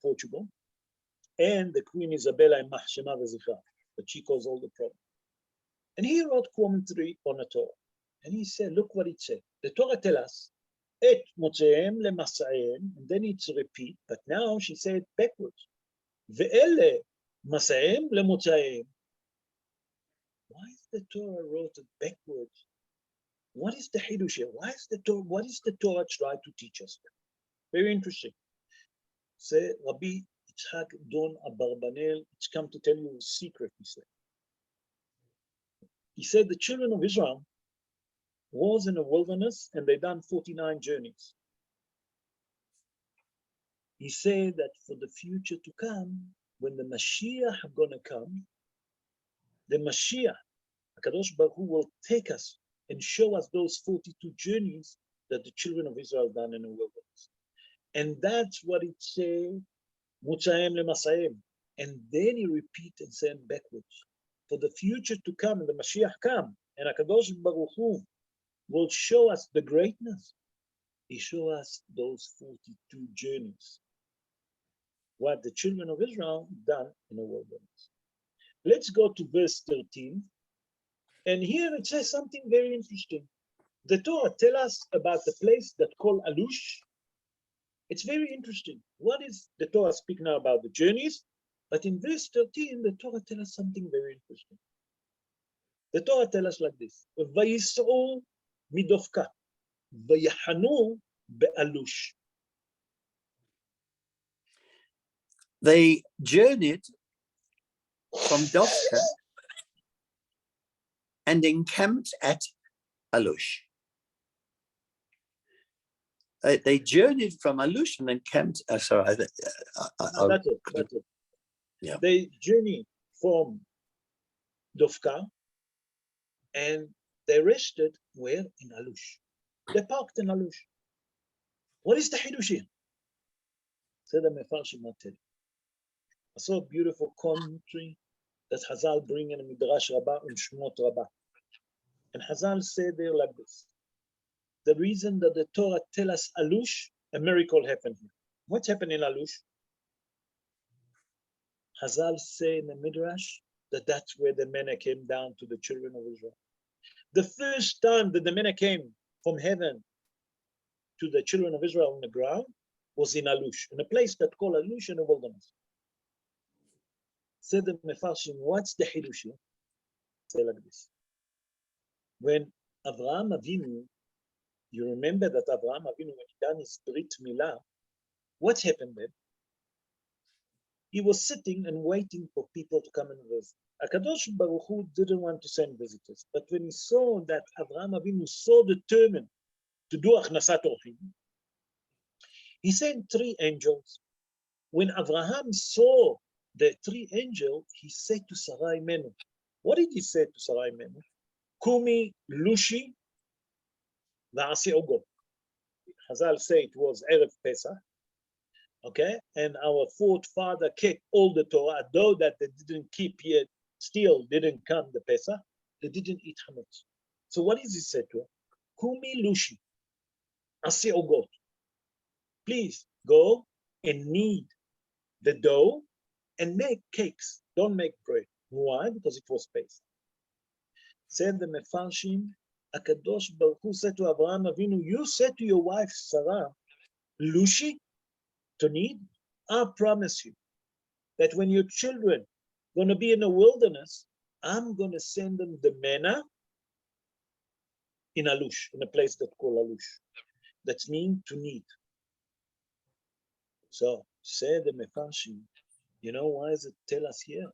Portugal, and the Queen Isabella in Mahshema Vezicha, but she caused all the problem. And he wrote commentary on the Torah. And he said, look what it said. The Torah tells us, Et motzeem le Masaeim, and then it's repeat, but now she said backwards. Ve'ele Masaeim le Motzeim. Why is the Torah wrote it backwards? What is the Hidush here? What is the Torah trying to teach us? Very interesting. Say, Rabbi Yitzhak Don Abarbanel, it's come to tell you a secret, he said. He said the children of Israel was in a wilderness and they done 49 journeys. He said that for the future to come, when the Mashiach is going to come, the Mashiach, HaKadosh Baruch Hu, will take us and show us those 42 journeys that the children of Israel done in the wilderness. And that's what it said, Mutzaim le Masaim. And then he repeat and said backwards. For the future to come, and the Mashiach come, and HaKadosh Baruch Hu will show us the greatness. He show us those 42 journeys. What the children of Israel done in the wilderness. Let's go to verse 13. And here it says something very interesting. The Torah tells us about the place that called Alush. It's very interesting. What is the Torah speaking now about the journeys? But in verse 13, the Torah tells us something very interesting. The Torah tells us like this. Vayis'u midofka, vayahanu be'alush. They journeyed from Dovka and encamped at Alush. They journeyed from Alush and encamped. That's it. Yeah. They journeyed from Dovka and they rested where? In Alush. They parked in Alush. What is the Hidush here? Said the Mefarshim not tell you. I saw a beautiful commentary that Hazal bring in a Midrash Rabbah and Shmot Rabbah. And Hazal said there like this. The reason that the Torah tells us Alush, a miracle happened here. What's happened in Alush? Hazal say in the Midrash that that's where the manna came down to the children of Israel. The first time that the manna came from heaven to the children of Israel on the ground was in Alush, in a place that called Alush in the wilderness. Said the Mefarshim, what's the Hidush here? Say like this. When Avraham Avinu, you remember that Avraham Avinu, when he done his Brit Milah, what happened then? He was sitting and waiting for people to come and visit. HaKadosh Baruch Hu didn't want to send visitors, but when he saw that Avraham Avinu so determined to do Achnasat Orchim, he sent 3 angels. When Avraham saw the 3 angels, he said to Sarai Menu. What did he say to Sarai Menu? Kumi Lushi Va'asi Ogo. Hazal say it was Erev Pesach. Okay, and our forefather kept all the Torah, though that they didn't keep yet, still didn't come the Pesach, they didn't eat chametz. So what is he said to her? Kumi Lushi Asi Ogot. Please go and knead the dough and make cakes. Don't make bread. Why? Because it was Pesach. Said the Mefarshim, HaKadosh Baruch Hu said to Avraham Avinu, you said to your wife Sarah, Lushi, to knead? I promise you that when your children are going to be in the wilderness, I'm going to send them the manna in Alush, in a place that's called Alush. That means to knead. So, say the Mefarshim, you know why does it tell us here?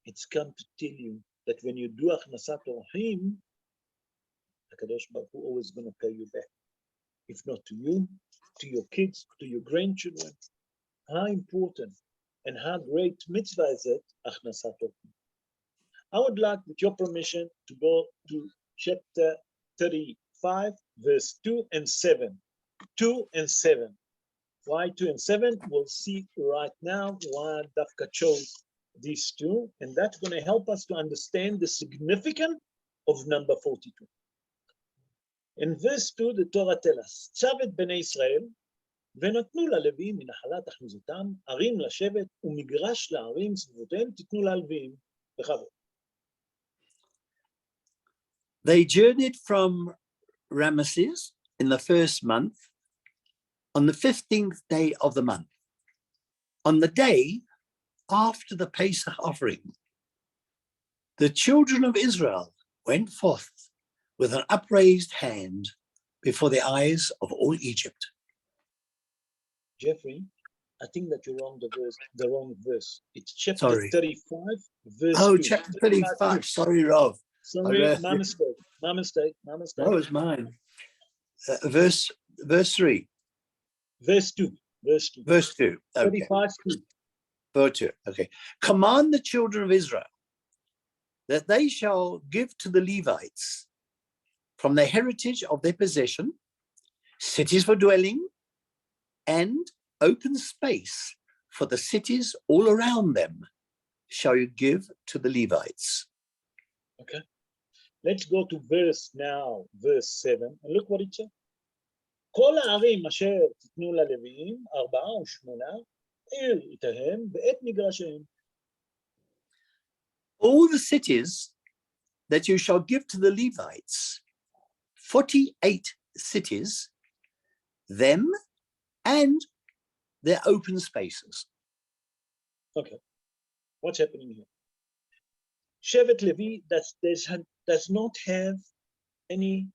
It's come to tell you that when you do Achnasat Orchim, HaKadosh Baruch Hu always going to pay you back. if not to you, to your kids, to your grandchildren. How important and how great mitzvah is it, Achnasat Orchim. I would like, with your permission, to go to chapter 35, verse 2 and 7. 2 and 7. Why 2 and 7? We'll see right now why Dafka chose these two, and that's going to help us to understand the significance of number 42. In verse 2, the Torah tells us, צוות בני ישראל, ונתנו ללוויים מנחלת אחוזתם, ערים לשבת ומגרש לערים סביבותיהם תיתנו ללוויים. בכבוד. They journeyed from Ramesses in the first month on the 15th day of the month, on the day after the Pesach offering. The children of Israel went forth with an upraised hand before the eyes of all Egypt. Jeffrey, I think that you're wrong the wrong verse. It's chapter 35, verse 2. Oh, chapter 35. Sorry, Rav. Sorry, my mistake. That was mine. Verse 3. Verse 2. Verse 2. Okay. 35, 2. Verse 2. Okay. Command the children of Israel that they shall give to the Levites from the heritage of their possession, cities for dwelling, and open space for the cities all around them shall you give to the Levites. Okay. Let's go to verse 7, and look what it says. כל הערים אשר תיתנו ללוויים, 4 ו8, עיר איתהם ואת מגרשיהם. All the cities that you shall give to the Levites, 48 cities, them and their open spaces. Okay, what's happening here? Shevet Levi does not have any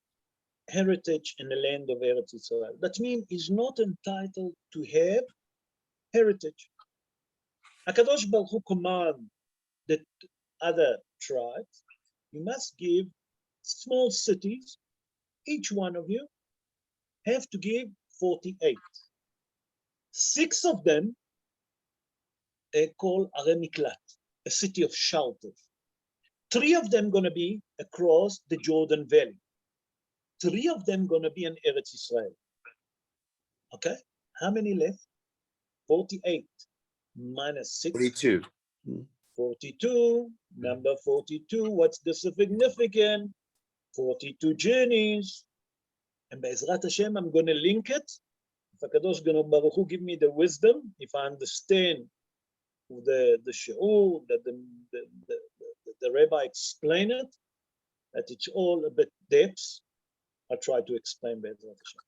heritage in the land of Eretz Israel. That means he's not entitled to have heritage. HaKadosh Baruch Hu command the other tribes, you must give small cities, each one of you have to give 48. 6 of them are called Are Miklat, a city of shelter. 3 of them going to be across the Jordan Valley. 3 of them going to be in Eretz Israel. Okay, how many left? 48 minus 6. 42. 42, number 42, what's the significance? 42 journeys. And Be'ezrat Hashem, I'm going to link it. If HaKadosh Baruch Hu give me the wisdom, if I understand the shi'ur, that the Rabbi explain it, that it's all a bit depth, I'll try to explain Be'ezrat Hashem.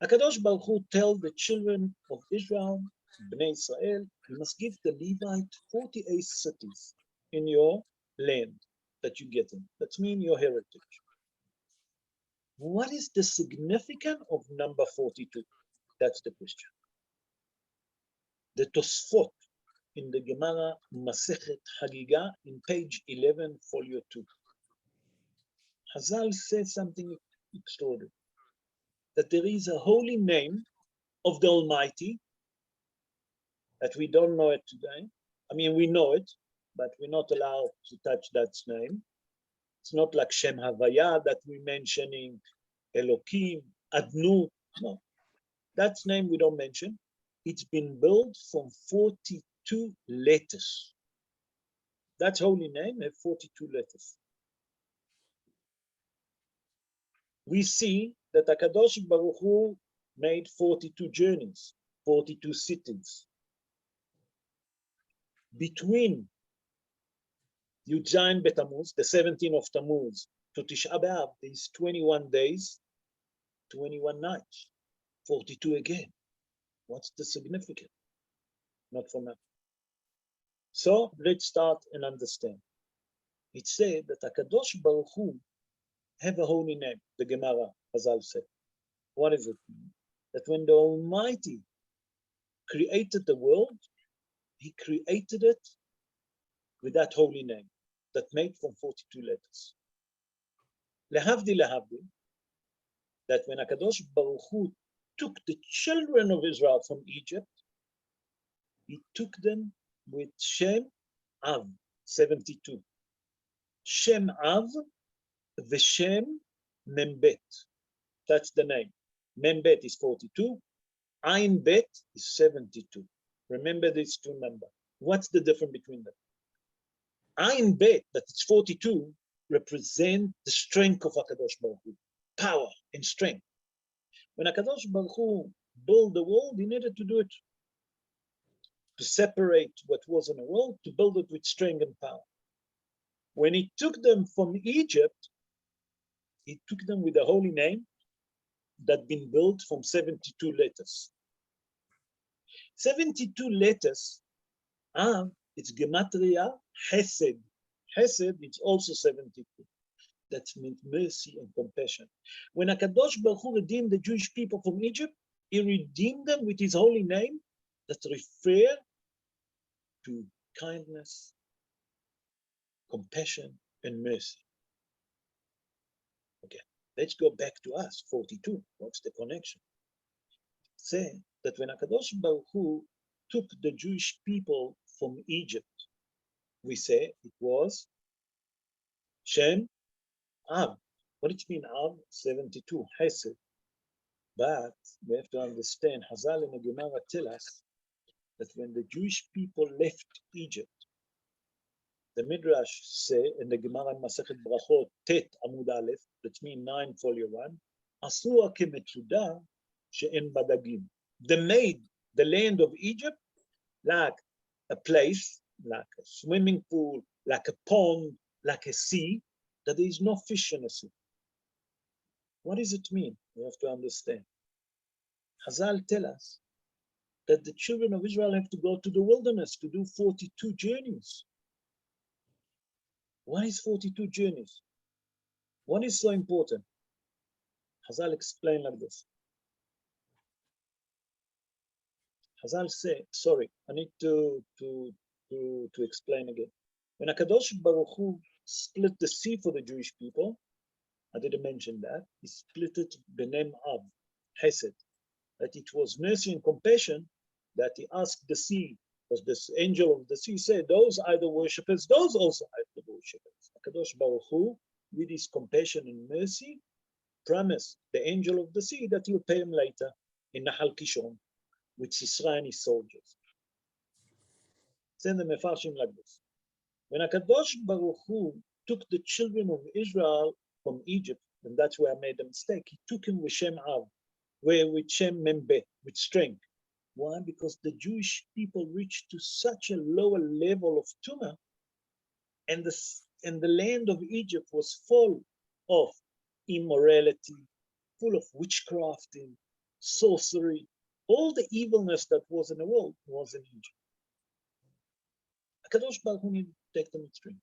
HaKadosh Baruch Hu tell the children of Israel, Bnei Israel, you must give the Levite 48 cities in your land that you get in. That means your heritage. What is the significance of number 42? That's the question. The Tosfot in the Gemara Masechet Hagiga in page 11, folio 2. Hazal says something extraordinary. That there is a holy name of the Almighty that we don't know it today. I mean, we know it, but we're not allowed to touch that name. It's not like Shem Havaya that we're mentioning, Elohim, Adnu. No, that's name we don't mention. It's been built from 42 letters. That's holy name, have 42 letters. We see that HaKadosh Baruch Hu made 42 journeys, 42 cities. Between Yud Zayin B'Tammuz, the 17th of Tammuz, to Tisha B'Av, these 21 days, 21 nights, 42 again. What's the significance? Not for nothing. So let's start and understand. It said that HaKadosh Baruch Hu have a holy name, the Gemara, as I've said. What is it? That when the Almighty created the world, He created it with that holy name that made from 42 letters. Lehavdi, that when HaKadosh Baruch Hu took the children of Israel from Egypt, he took them with Shem Av, 72. Shem Av, Veshem Membet. That's the name. Membet is 42. Ayin Bet is 72. Remember these two numbers. What's the difference between them? Ayin Bet, that it's 42, represent the strength of HaKadosh Baruch Hu, power and strength. When HaKadosh Baruch Hu built the world, he needed to do it to separate what was in the world, to build it with strength and power. When he took them from Egypt, he took them with a holy name that been built from 72 letters. 72 letters are, it's Gematria Hesed. Hesed, it's also 72. That means mercy and compassion. When HaKadosh Baruch Hu redeemed the Jewish people from Egypt, he redeemed them with his holy name that refer to kindness, compassion, and mercy. Okay, let's go back to us, 42. What's the connection? Say that when HaKadosh Baruch Hu took the Jewish people from Egypt, we say it was Shem Av. What did it mean, Av? 72, Hesed. But we have to understand, Hazal and the Gemara tell us that when the Jewish people left Egypt, the Midrash say in the Gemara in Masechet Brachot, Tet Amud Aleph, that means 9 folio 1, Asua kemetzuda she'en badagim. They made the land of Egypt like a place, like a swimming pool, like a pond, like a sea, that there is no fish in the sea. What does it mean? We have to understand. Hazal tell us that the children of Israel have to go to the wilderness to do 42 journeys. Why is 42 journeys? What is so important? Hazal explain like this. Hazal say, sorry, I need to explain again. When HaKadosh Baruch Hu split the sea for the Jewish people, I didn't mention that, he split it b'nem Av, Hesed, that it was mercy and compassion that he asked the sea, because this angel of the sea said, those are the worshippers, those also are the worshippers. HaKadosh Baruch Hu, with his compassion and mercy, promised the angel of the sea that he'll pay him later in Nahal Kishon with Sisra and his soldiers. Send the Mefarshim like this. When HaKadosh Baruch Hu took the children of Israel from Egypt, and that's where I made a mistake, he took him with Shem Av, where with Shem Membe, with strength. Why? Because the Jewish people reached to such a lower level of tumah, and the land of Egypt was full of immorality, full of witchcrafting, sorcery, all the evilness that was in the world was in Egypt. HaKadosh Baruch Hu needed to take them with strength.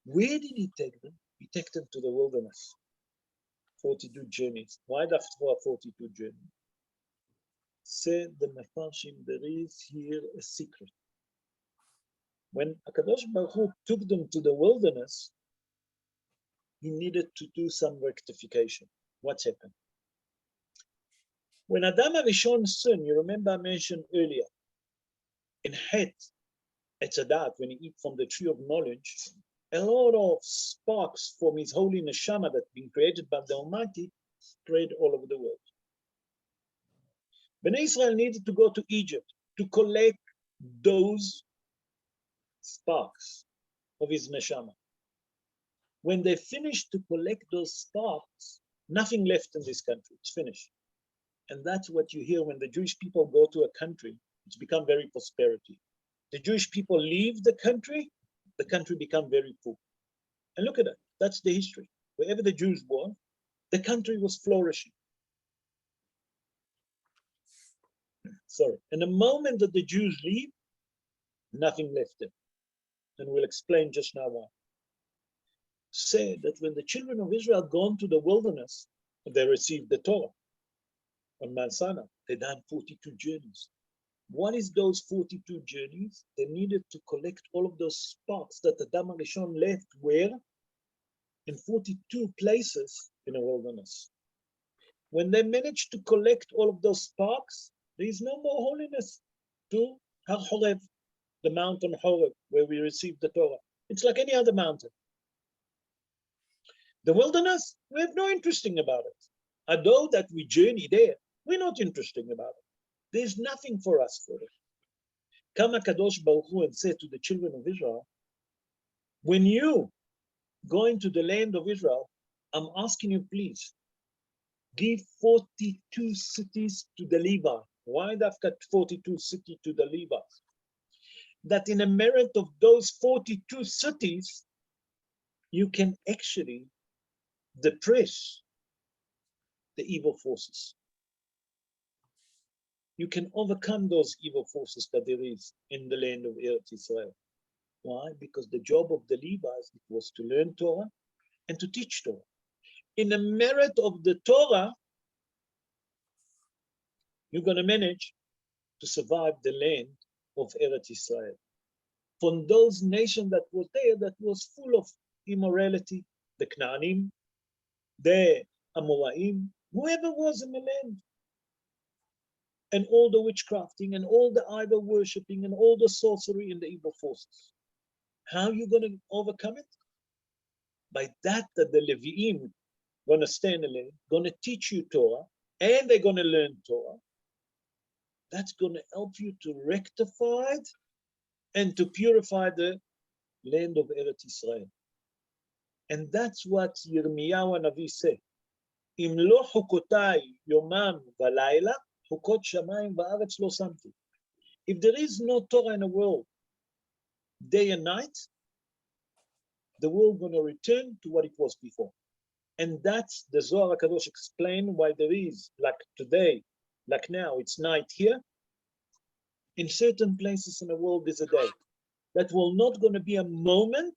Where did he take them? He took them to the wilderness. 42 journeys. Why the 42 journeys? Said the Mefarshim, there is here a secret. When HaKadosh Baruch Hu took them to the wilderness, he needed to do some rectification. What's happened? When Adam HaRishon's son, you remember I mentioned earlier, in Het, Etzadat, when he eat from the tree of knowledge, a lot of sparks from his holy neshama that been created by the Almighty spread all over the world. Bnei Israel needed to go to Egypt to collect those sparks of his neshama. When they finished to collect those sparks, nothing left in this country. It's finished. And that's what you hear when the Jewish people go to a country. It's become very prosperity. The Jewish people leave the country become very poor. And look at that. That's the history. Wherever the Jews were, the country was flourishing. Sorry. And the moment that the Jews leave, nothing left them. And we'll explain just now why. Say that when the children of Israel gone to the wilderness, they received the Torah on Mount Sinai. They done 42 journeys. What is those 42 journeys? They needed to collect all of those sparks that Adam HaRishon left where? In 42 places in the wilderness. when they manage to collect all of those sparks, there is no more holiness to Har Horeb, the mountain Horeb, where we received the Torah. It's like any other mountain. The wilderness, we have no interesting about it. Although that we journey there, we're not interesting about it. There's nothing for us for it. Come HaKadosh Baruch Hu and say to the children of Israel, when you go into the land of Israel, I'm asking you, please, give 42 cities to the Levy. Why have got 42 cities to the Levy? That in a merit of those 42 cities, you can actually depress the evil forces. You can overcome those evil forces that there is in the land of Eretz Israel. Why? Because the job of the Levites was to learn Torah and to teach Torah. In the merit of the Torah, you're going to manage to survive the land of Eretz Israel. From those nations that was there, that was full of immorality, the Knaanim, the Amoraim, whoever was in the land, and all the witchcrafting and all the idol worshipping and all the sorcery and the evil forces. How are you going to overcome it? By that the Leviim going to stand alone, going to teach you Torah, and they're going to learn Torah. That's going to help you to rectify it and to purify the land of Eretz Israel. And that's what Yirmiyahu Navi said. Im lo chukotai yomam v'layla, chukot shamayim va'aretz lo samti. If there is no Torah in the world, day and night, the world going to return to what it was before. And that's the Zohar HaKadosh explain why there is, like today, like now, it's night here. In certain places in the world, there's a day. That will not going to be a moment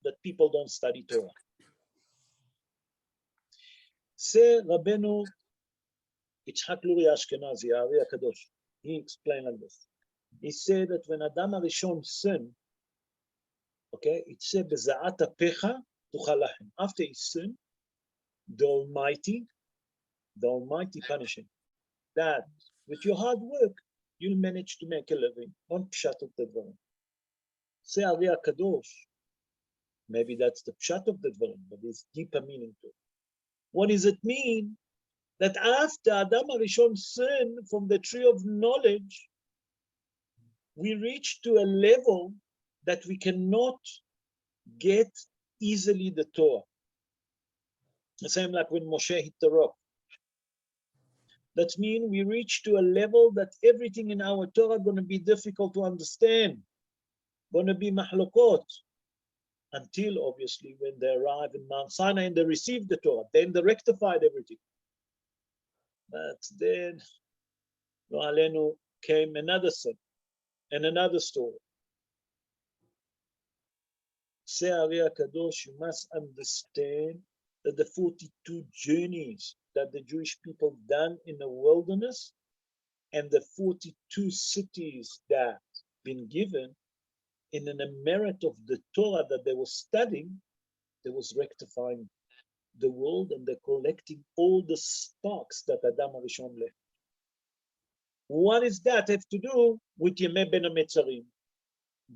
that people don't study Torah. Say Rabbeinu Yitzhak Luri Ashkenazi, Ari HaKadosh, he explained like this. He said that when Adam HaRishon sinned, okay, it said, B'za'at apecha tuchal lachem. After he sinned, the Almighty punished him. That with your hard work, you'll manage to make a living. One pshat of the dvarim. Say Ari HaKadosh, maybe that's the pshat of the dvarim, but there's deeper meaning to it. What does it mean? That after Adam HaRishon sinned from the tree of knowledge, we reach to a level that we cannot get easily the Torah. The same like when Moshe hit the rock. That means we reach to a level that everything in our Torah is going to be difficult to understand, going to be mahlokot, until obviously when they arrive in Mount Sinai and they receive the Torah, then they rectified everything. But then, lo alenu, came another sin and another story. Say Ari HaKadosh, you must understand that the 42 journeys that the Jewish people done in the wilderness and the 42 cities that been given in a merit of the Torah that they were studying, they was rectifying the world and they're collecting all the sparks that Adam HaRishon left. What does that have to do with Yemei Ben HaMetzarim?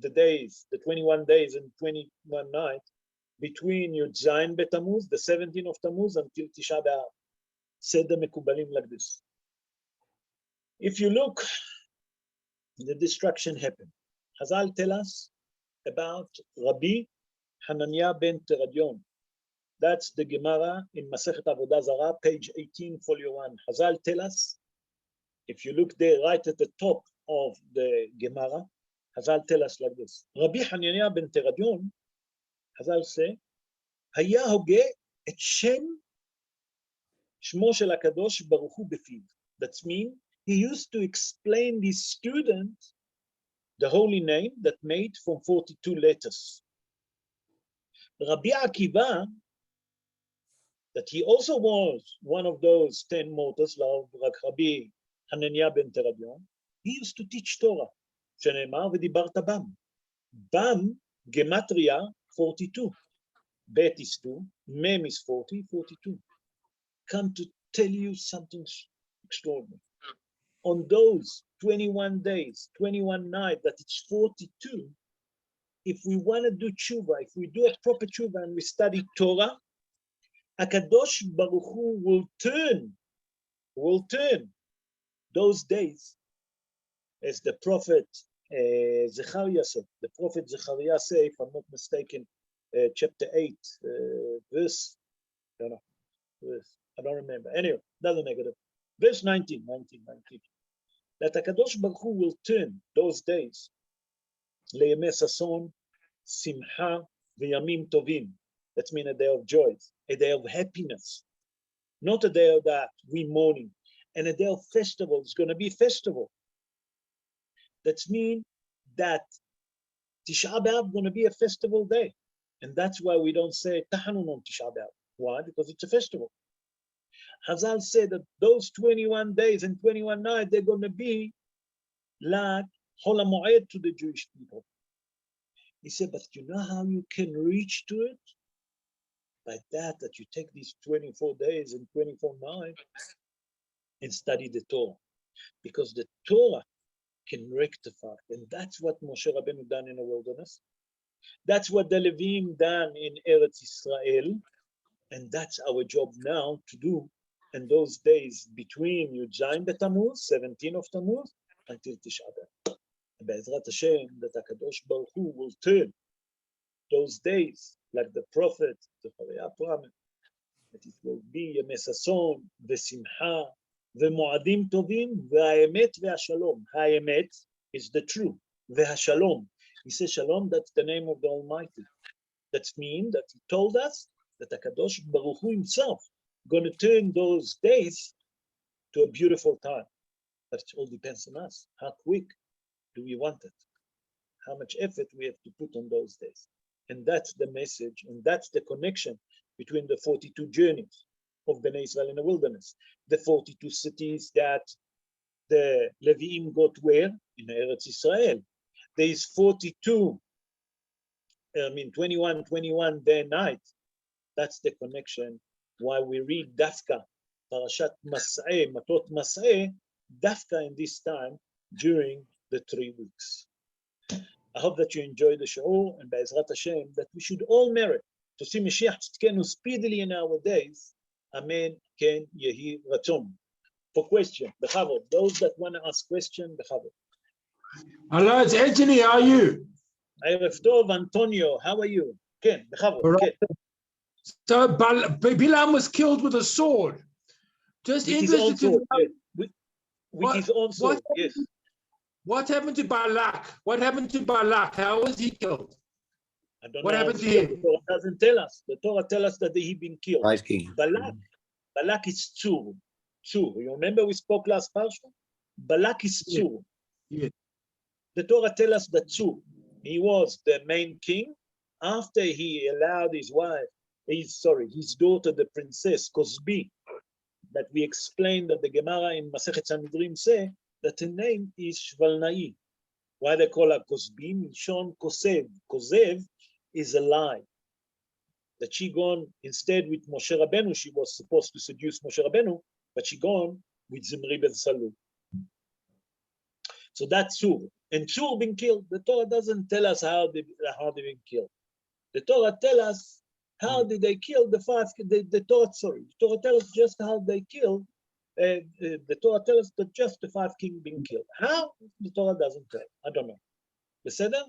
The days, the 21 days and 21 nights between Yud Zayin B'Tammuz, the 17th of Tammuz, until Tisha B'Av. Said the Mekubalim like this. If you look, the destruction happened. Chazal tell us about Rabbi Hananiah ben Teradion. That's the Gemara in Masechet Avodah Zarah, page 18, folio 1. Chazal tell us, if you look there right at the top of the Gemara, Chazal tell us like this. Rabbi Hananiah ben Teradion, Chazal say, היה הוגה את שם שמו של הקדוש ברוך הוא בפיו. That means he used to explain these students the holy name that made from 42 letters. Rabbi Akiva, that he also was one of those 10 mortals, like Rabbi Hananiah ben Teradion, he used to teach Torah. שנאמר ודיברת בם. בם, gematria 42. Bet is 2, mem is 40, 42. Come to tell you something extraordinary. On those 21 days, 21 nights, that it's 42, if we want to do tshuva, if we do a proper tshuva and we study Torah, HaKadosh Baruch Hu will turn those days, as the prophet Zechariah said. The prophet Zechariah said, if I'm not mistaken, chapter 8, verse, I don't remember. Anyway, doesn't make it. Verse 19, that HaKadosh Baruch Hu will turn those days לימי ששון, שמחה וימים טובים. That means a day of joy, a day of happiness, not a day that we mourning, and a day of festival. It's going to be festival. That means that Tisha B'Av going to be a festival day, and that's why we don't say Tahanun on Tisha B'Av. Why? Because it's a festival. Hazal said that those 21 days and 21 nights, they're going to be like Chol HaMoed to the Jewish people. He said, but you know how you can reach to it? By that you take these 24 days and 24 nights and study the Torah. Because the Torah can rectify. And that's what Moshe Rabbeinu done in the wilderness. That's what the Levim done in Eretz Israel. And that's our job now to do in those days between Yud Zayin B'Tammuz, 17 of Tammuz, until Tisha B'Av. And Be'ezrat Hashem, that HaKadosh Baruch Hu will turn those days, like the prophet Zechariah promised, that it will be Yemei Sason, V'Simcha, V'Moadim Tovim, V'Haemet V'Hashalom. Haemet is the truth. V'Hashalom. He says Shalom, that's the name of the Almighty. That means that he told us that HaKadosh Baruch Hu himself going to turn those days to a beautiful time. But it all depends on us. How quick do we want it? How much effort we have to put on those days? And that's the message, and that's the connection between the 42 journeys of Bnei Israel in the wilderness. The 42 cities that the Leviim got where? In Eretz Israel. There is 42, 21 day and night. That's the connection. Why we read Dafka, Parashat Masei, Matot Masei, Dafka in this time during the 3 weeks. I hope that you enjoyed the shiur, and Be'ezrat Hashem, that we should all merit to see Mashiach Tzidkenu speedily in our days. Amen. Ken Yehi Ratzon. For question, Bechavod. Those that want to ask question, Bechavod. Hello, it's Anthony. How are you? Erev Tov, Antonio. How are you? Ken, Bechavod. Right. So Bilam was killed with a sword. Just with interested to know. Yes. With his own sword, yes. What happened to Balak? What happened to Balak? How was he killed? I don't What know. happened to him? The Torah doesn't tell us. The Torah tells us that he been killed. Right, King. Balak is Tzur. You remember we spoke last Parashat? Balak is Tzur. Yeah. The Torah tells us that Tzur, he was the main king after he allowed his wife, his daughter, the princess Cosbi, that we explained that the Gemara in Masechet Sanhedrin say that her name is Shvalnai. Why they call her Cosbi? Mishon Kosev. Kosev is a lie. That she gone instead with Moshe Rabbeinu. She was supposed to seduce Moshe Rabbeinu, but she gone with Zimri ben Salu. So that's Tzur. And Tzur been killed. The Torah doesn't tell us how they been killed. The Torah tell us how did they kill the five. The Torah tells us just how they killed. The Torah tells us that just the 5 kings being killed. How? The Torah doesn't tell. I don't know. Beseder?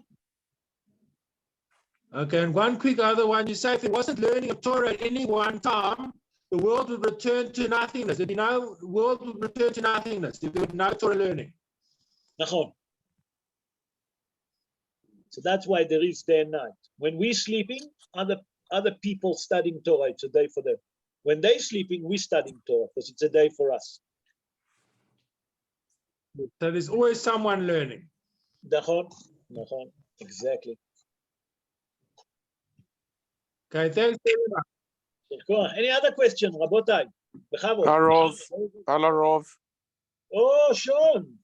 Okay, and one quick other one. You say if there wasn't learning of Torah at any one time, the world would return to nothingness. The world would return to nothingness if there was no Torah learning. Nachon. So that's why there is day and night. When we're sleeping, other people studying Torah, it's a day for them. When they're sleeping, we're studying Torah because it's a day for us. So there's always someone learning. Nachon, exactly. Okay, thanks very much. Any other question, Rabotai? Hello, Rov. Oh, Sean.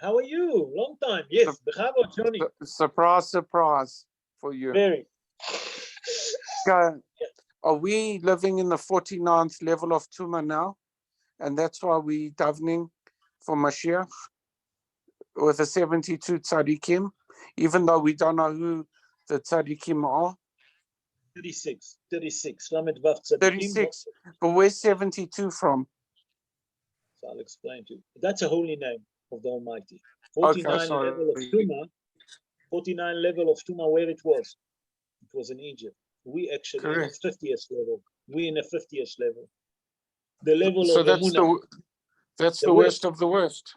How are you? Long time. Yes, Bechavot, Johnny. Surprise for you. Very. Okay. Are we living in the 49th level of Tuma now? And that's why we davening for Mashiach with the 72 tzaddikim, even though we don't know who the tzaddikim are? 36. Lamed Vav Tzadikim. 36. But where's 72 from? So I'll explain to you. That's a holy name of the Almighty. Okay, 49 sorry. level of Tuma. 49 level of Tuma, where it was? It was in Egypt. We actually Correct. in the 50th level. We in the 50th level. The level So of that's Emunah, the worst of the worst.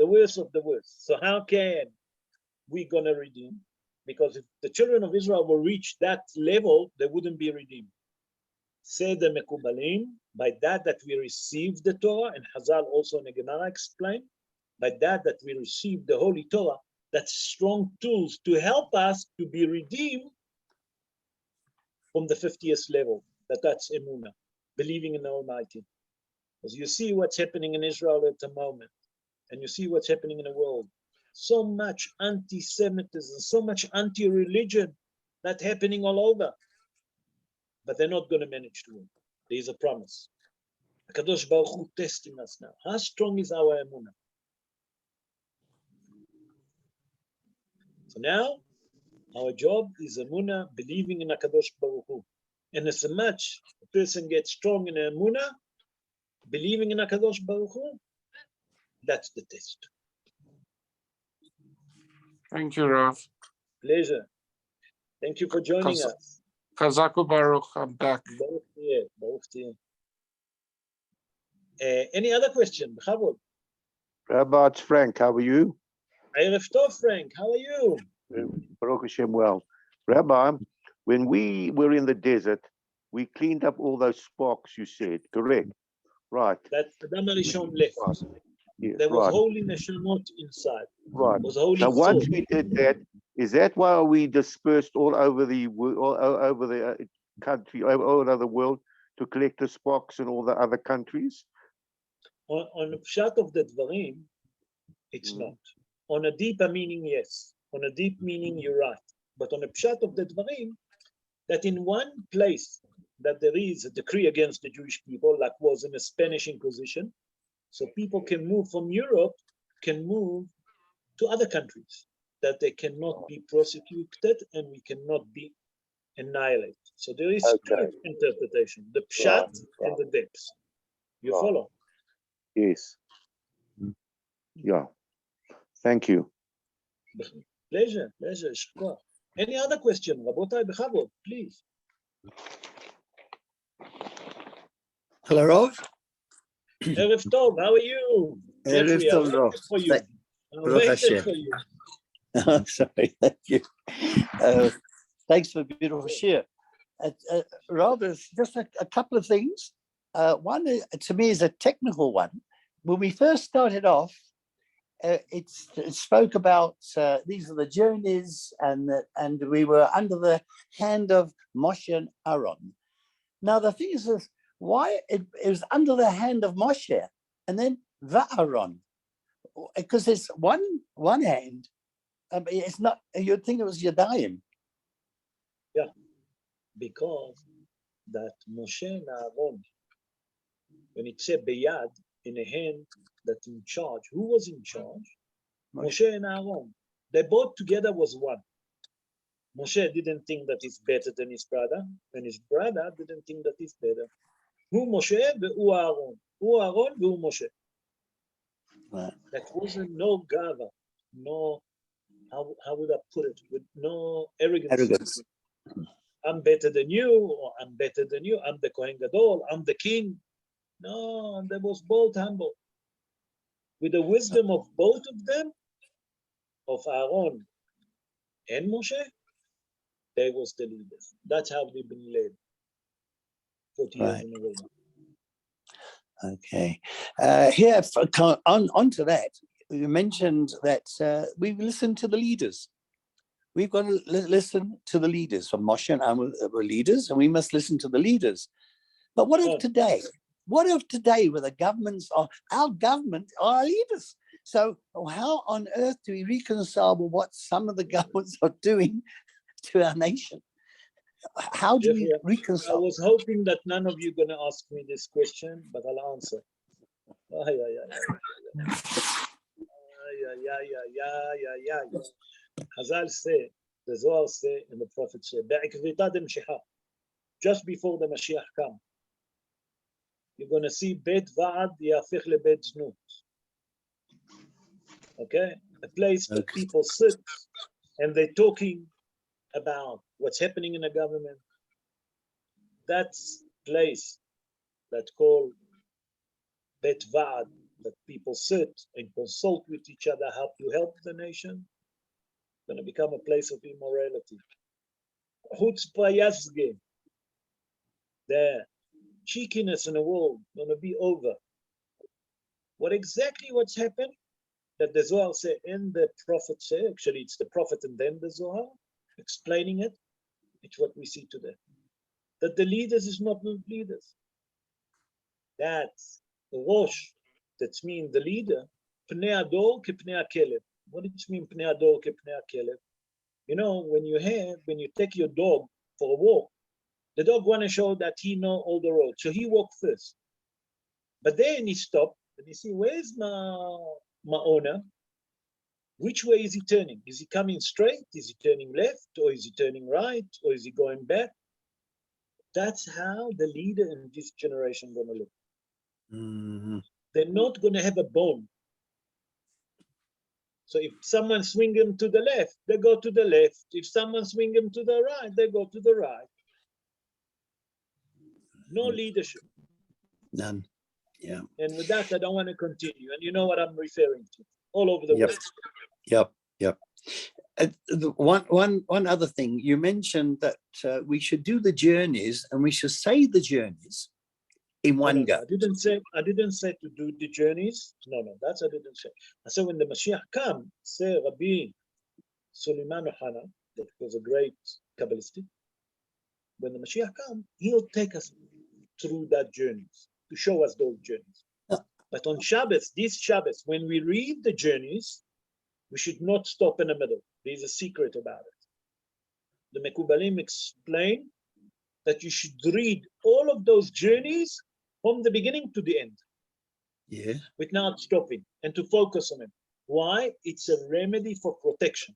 the worst of the worst. So how can we gonna redeem? Because if the children of Israel will reach that level, they wouldn't be redeemed. Say the Mekubalim, by that we receive the Torah, and Hazal also in the Gemara explained, by that we receive the Holy Torah, that's strong tools to help us to be redeemed from the 50th level. That's Emunah, believing in the Almighty. Because you see what's happening in Israel at the moment, and you see what's happening in the world. So much anti-Semitism, so much anti-religion that's happening all over. But they're not going to manage to win. There is a promise. HaKadosh Baruch Hu testing us now. How strong is our emunah? So now, our job is emunah, believing in HaKadosh Baruch Hu. And as much a person gets strong in emunah, believing in HaKadosh Baruch Hu, that's the test. Thank you, Rav. Pleasure. Thank you for joining us. Kazaku Baruch, I'm back. Baruch Tiyeh. Any other question? Bechavod. Rabbi, it's Frank. How are you? Erev Tov, Frank. How are you? Baruch Hashem, well. Rabbi, when we were in the desert, we cleaned up all those sparks you said, correct? Right. That Adam Rishon left. Yes, There was right. holy neshamot inside. Right. Was holy So once soul. we did that, is that why we dispersed all over the country, all over the world, to collect the sparks in all the other countries? On the pshat of the dvarim, it's not. On a deeper meaning, yes. On a deep meaning, you're right. But on the pshat of the dvarim, that in one place that there is a decree against the Jewish people, like was in the Spanish Inquisition, so people can move from Europe, can move to other countries, that they cannot be prosecuted and we cannot be annihilated. So there is two interpretation, the pshat and the depths. You follow? Yes. Yeah. Thank you. Pleasure. Shukra. Any other question? Rabotai, bechavod, please. Hello, Rav. Erev Tov, how are you? Erev Jeffrey, I Tov, Rav. waited for you. Baruch Hashem. I'm sorry, thank you. Thanks for the beautiful share. Rav, just a couple of things. One, to me, is a technical one. When we first started off, it spoke about these are the journeys, and we were under the hand of Moshe and Aaron. Now the thing is, why it was under the hand of Moshe and then Aaron, because it's one hand. It's not. You'd think it was Yadayim. Yeah, because that Moshe and Aaron, when it said Beyad, in a hand that's in charge. Who was in charge? Moshe and Aaron. They both together was one. Moshe didn't think that he's better than his brother, and his brother didn't think that he's better. Who Moshe והוא Aaron. הוא Aaron והוא Moshe. That wasn't no gava, no, how would I put it? With no arrogance. I'm better than you, or I'm better than you. I'm the Kohen Gadol, I'm the king. No, they was both humble. With the wisdom of both of them, of Aaron and Moshe, they was the leaders. That's how they've been led 40 years in a row. Okay. Here, on to that, you mentioned that we listen to the leaders. We've got to listen to the leaders. So Moshe and Aaron were leaders, and we must listen to the leaders. But what of today? What of today, where the governments are, our government are our leaders? So how on earth do we reconcile with what some of the governments are doing to our nation? how do we Jeffrey, I reconcile? was hoping that none of you are going to ask me this question, but I'll answer. Hazal say, the Zohar say, and the Prophet say, just before the Mashiach come, you're going to see Bet Va'ad yafich lebet znut. Okay? A place that people sit and they're talking about what's happening in the government. That's place that's called Bet Va'ad, that people sit and consult with each other how to help the nation. It's going to become a place of immorality. Chutzpah Yazge, the cheekiness in the world going to be over. What's happened? That the Zohar say and the Prophet say, actually it's the Prophet and then the Zohar, explaining it. It's what we see today. That the leaders is not the leaders. That's the Rosh, that's mean the leader. Pnei Ador ke Pnei HaKelev. What does it mean, Pnei Ador ke Pnei HaKelev? You know, when you take your dog for a walk, the dog want to show that he know all the roads, so he walk first. But then he stopped and he see, where's my owner? Which way is he turning? Is he coming straight? Is he turning left? Or is he turning right? Or is he going back? That's how the leader in this generation going to look. Mm-hmm. They're not going to have a bone. So if someone swing them to the left, they go to the left. If someone swing them to the right, they go to the right. No leadership. None. Yeah. And with that, I don't want to continue. And you know what I'm referring to, all over the world. Yep. One other thing, you mentioned that we should do the journeys and we should say the journeys in one go. I didn't say to do the journeys. No, that's I didn't say. I said when the Mashiach come, say Rabbi Suleiman Ohana, that was a great Kabbalistic. When the Mashiach come, he'll take us through that journeys to show us those journeys. But on Shabbos, this Shabbos, when we read the journeys, we should not stop in the middle. There's a secret about it. The Mekubalim explain that you should read all of those journeys from the beginning to the end. Yeah. Without stopping and to focus on it. Why? It's a remedy for protection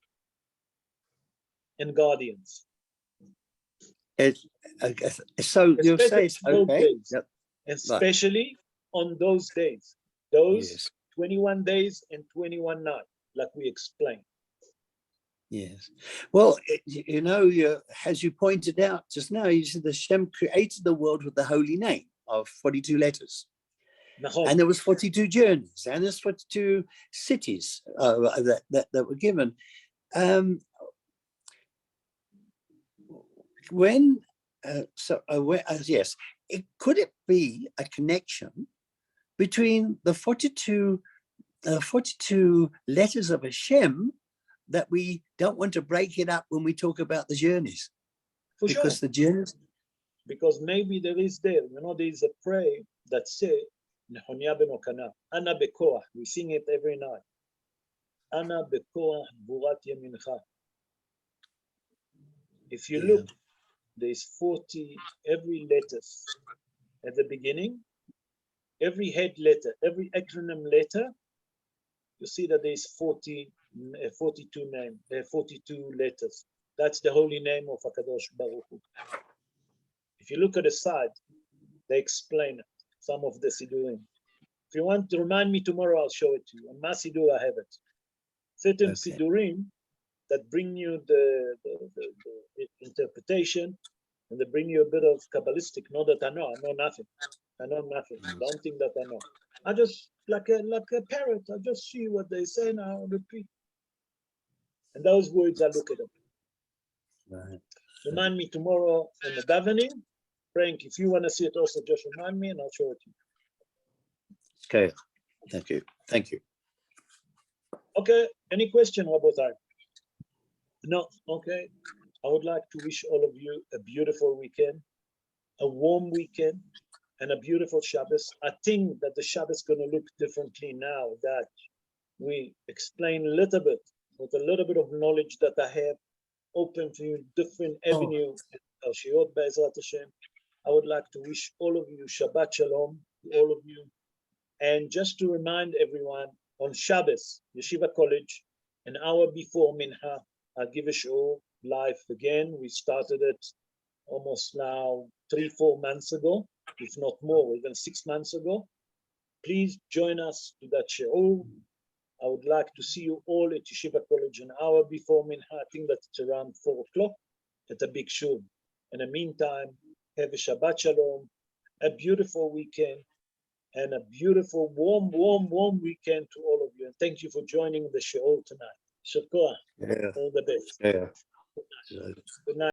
and guardians. So you'll say it's okay. Yep. Especially on those days. Those 21 days and 21 nights, like we explained. Yes. Well, you know, as you pointed out just now, you said the Shem created the world with the holy name of 42 letters. And there was 42 journeys, and there's 42 cities that were given. Yes, could it be a connection between the 42 letters of Hashem that we don't want to break it up when we talk about the journeys? For because sure. the journeys. Because maybe there is there is a prayer that say, Nehonia ben Okana, Ana bekoach. We sing it every night. Ana bekoach burat yemincha. If you look, there's 40 every letters at the beginning, every head letter, every acronym letter. You see that there's 42 letters. That's the holy name of HaKadosh Baruch Hu. If you look at the side, they explain it. Some of the Sidurim. If you want to remind me tomorrow, I'll show it to you. On my Sidur, I have it. Certain Sidurim that bring you the interpretation, and they bring you a bit of Kabbalistic. Not that I know nothing. I know nothing. Don't think that I know. I just, like a parrot, I just see what they say and I repeat. And those words, I look at them. Right. Remind me tomorrow in the davening. Frank, if you want to see it also, just remind me and I'll show it to you. Okay. Thank you. Okay. Any question, Rabotai? No. Okay. I would like to wish all of you a beautiful weekend, a warm weekend, and a beautiful Shabbos. I think that the Shabbos is going to look differently now that we explain a little bit, with a little bit of knowledge that I have, open to you different avenues Parashat Be'ezrat Hashem. I would like to wish all of you Shabbat Shalom, to all of you. And just to remind everyone, on Shabbos, Yeshiva College, an hour before Minha, I'll give a show live again. We started it almost now 3-4 months ago, if not more, even 6 months ago. Please join us to that shiur. I would like to see you all at Yeshiva College an hour before Minha. I think that it's around 4 o'clock at a big shiur. In the meantime, have a Shabbat Shalom, a beautiful weekend, and a beautiful, warm weekend to all of you. And thank you for joining the shiur tonight. Shakoah. Yeah. All the best. Yeah. Good night.